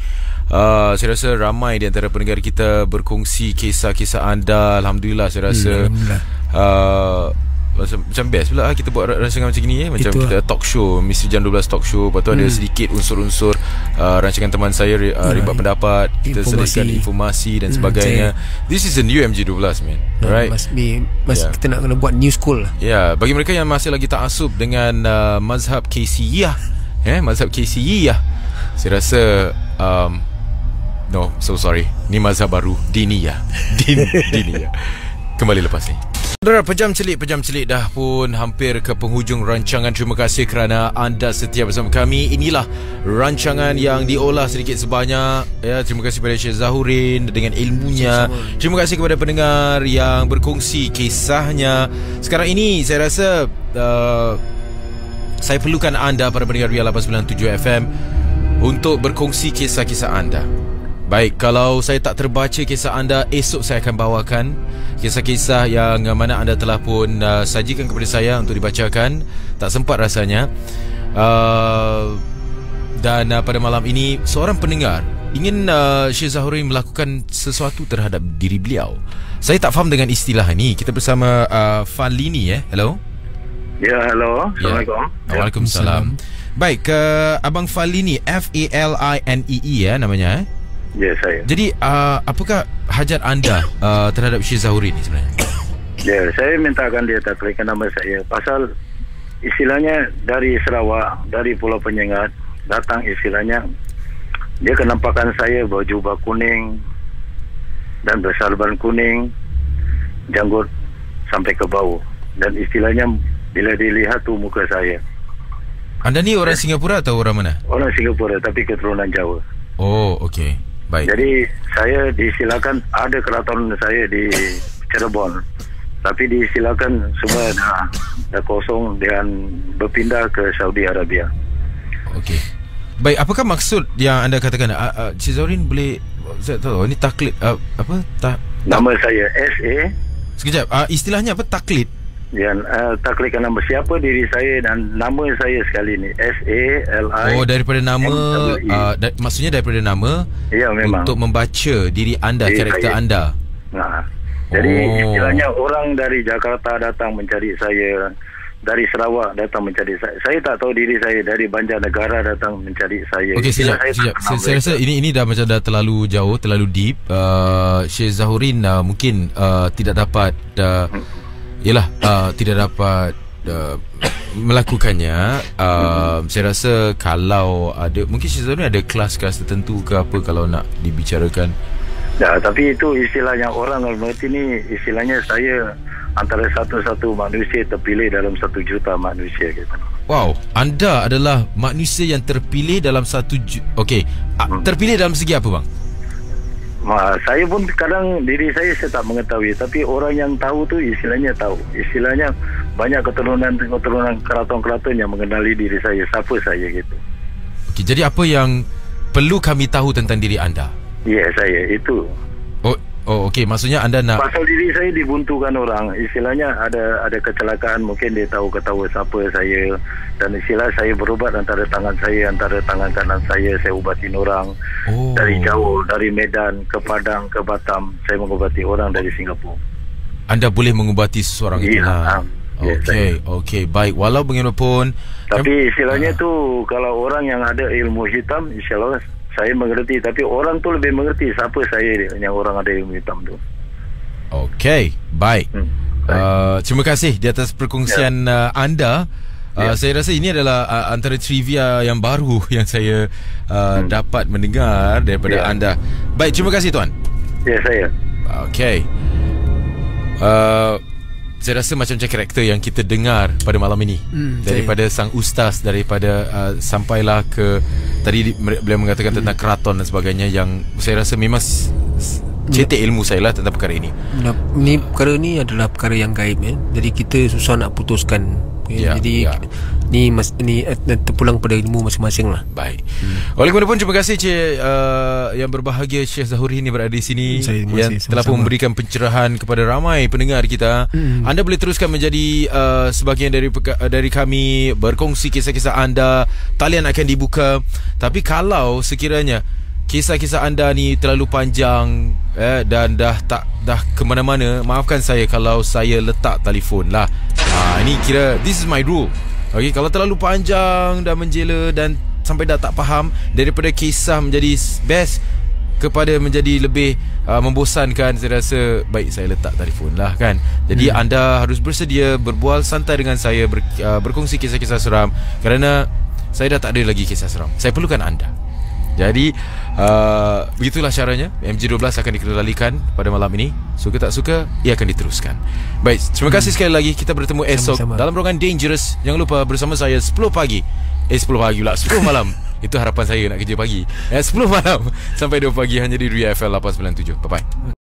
A: Saya rasa ramai di antara pendengar kita berkongsi kisah-kisah anda. Alhamdulillah, saya rasa macam best pula kita buat rancangan macam ni, macam kita talk show, Misteri Jam 12 talk show. Lepas tu ada sedikit unsur-unsur rancangan teman saya, rimba pendapat, kita selitkan informasi dan sebagainya. This is a new MG12 man. Right,
B: kita nak kena buat new school.
A: Bagi mereka yang masih lagi ta'asub dengan mazhab KCiyah, mazhab KCiyah, saya rasa no, so sorry, ni mazhab baru, diniyah. Diniyah. Kembali lepas ni. Saudara, pejam celik dah pun hampir ke penghujung rancangan. Terima kasih kerana anda setia bersama kami. Inilah rancangan yang diolah sedikit sebanyak ya. Terima kasih kepada Syed Zahurin dengan ilmunya. Terima kasih kepada pendengar yang berkongsi kisahnya. Sekarang ini saya rasa saya perlukan anda, para pendengar Ria 897 FM, untuk berkongsi kisah-kisah anda. Baik, kalau saya tak terbaca kisah anda, esok saya akan bawakan kisah-kisah yang mana anda telah pun sajikan kepada saya untuk dibacakan. Tak sempat rasanya. Dan pada malam ini, seorang pendengar ingin Syed Zahurin melakukan sesuatu terhadap diri beliau. Saya tak faham dengan istilah ini. Kita bersama Falini. Hello.
H: Ya, hello. Assalamualaikum.
A: Waalaikumsalam. Baik, Abang Falini, F-A-L-I-N-E-E namanya.
H: Ya, saya.
A: Jadi apakah hajat anda terhadap Syed Zahurin ni sebenarnya?
H: Ya, saya mintakan dia taklikan nama saya. Pasal istilahnya dari Sarawak, dari Pulau Penyengat, datang istilahnya dia kenampakan saya bawa jubah kuning dan bersalban kuning, janggut sampai ke bau. Dan istilahnya bila dilihat tu muka saya.
A: Anda ni orang Singapura atau orang mana?
H: Orang Singapura tapi keturunan Jawa.
A: Oh, okey. Baik.
H: Jadi saya disilakan, ada keraton saya di Cirebon, tapi disilakan semua dah kosong dan berpindah ke Saudi Arabia.
A: Okey. Baik, apakah maksud yang anda katakan? Syed Zahurin boleh, saya tahu ini taklid
H: Nama saya SA.
A: Sekejap, istilahnya apa taklid?
H: Yang taklidkan nama siapa diri saya dan nama saya sekali ni SALI.
A: Oh, daripada nama maksudnya daripada nama.
H: Ya, memang.
A: Untuk membaca diri anda, karakter saya. Anda.
H: Jadi istilahnya orang dari Jakarta datang mencari saya, dari Sarawak datang mencari saya. Saya tak tahu diri saya, dari Banjarnegara datang mencari saya. Okey,
A: sekejap. Saya rasa ini dah macam dah terlalu jauh, terlalu deep. Syed Zahurin mungkin tidak dapat tidak dapat melakukannya. Saya rasa kalau ada, mungkin Syed Zahurin ada kelas-kelas tertentu ke apa kalau nak dibicarakan.
H: Ya, tapi itu istilahnya orang mengerti ni, istilahnya saya antara satu-satu manusia terpilih dalam 1 juta manusia gitu.
A: Wow, anda adalah manusia yang terpilih dalam 1 juta. Okey, terpilih dalam segi apa, bang?
H: Saya pun kadang diri saya tak mengetahui, tapi orang yang tahu tu istilahnya tahu. Istilahnya banyak keturunan keraton-keraton yang mengenali diri saya, siapa saya gitu.
A: Okey, jadi apa yang perlu kami tahu tentang diri anda?
H: Ya, saya itu.
A: Oh, okey, maksudnya anda nak
H: pasal diri saya dibuntukan orang. Istilahnya ada kecelakaan, mungkin dia tahu ketawa siapa saya, dan istilah saya berubat antara tangan kanan saya ubatin orang. Dari jauh, dari Medan ke Padang ke Batam, saya mengubati orang dari Singapura.
A: Anda boleh mengubati seseorang itu. Okey, baik. Walau bagaimanapun,
H: tapi istilahnya tu kalau orang yang ada ilmu hitam, insyaAllah saya mengerti, tapi orang tu lebih mengerti siapa saya yang orang ada ilmu hitam tu.
A: Okey, baik. Terima kasih di atas perkongsian anda. Saya rasa ini adalah antara trivia yang baru yang saya dapat mendengar daripada anda. Baik, terima kasih tuan.
H: Ya, saya.
A: Okey. Saya rasa macam-macam karakter yang kita dengar pada malam ini, daripada sang ustaz, daripada sampailah ke tadi beliau mengatakan tentang keraton dan sebagainya, yang saya rasa memang cetek ilmu saya lah tentang perkara ini.
B: Perkara ni adalah perkara yang gaib, jadi kita susah nak putuskan. Jadi ni terpulang pada ilmu masing-masing lah.
A: Baik. Oleh kerana pun terima kasih yang berbahagia Syed Zahurin ini berada di sini, yang telah pun memberikan pencerahan kepada ramai pendengar kita. Anda boleh teruskan menjadi sebahagian dari kami, berkongsi kisah-kisah anda. Talian akan dibuka. Tapi kalau sekiranya kisah-kisah anda ni terlalu panjang dan dah ke mana-mana, maafkan saya kalau saya letak telefon lah. Ini kira this is my rule. Okey, kalau terlalu panjang dan menjela dan sampai dah tak faham, daripada kisah menjadi best kepada menjadi lebih membosankan, saya rasa baik saya letak telefon lah kan. Jadi anda harus bersedia berbual santai dengan saya, berkongsi kisah-kisah seram, kerana saya dah tak ada lagi kisah seram. Saya perlukan anda. Jadi begitulah caranya. MJ12 akan dikendalikan pada malam ini. Suka tak suka, ia akan diteruskan. Baik, terima kasih sekali lagi. Kita bertemu esok
B: Sama-sama.
A: dalam rancangan Dangerous. Jangan lupa bersama saya 10 pagi 10 pagi pula, 10 malam. Itu harapan saya nak kerja pagi. 10 malam sampai 2 pagi hanya di Ria FL 897. Bye bye.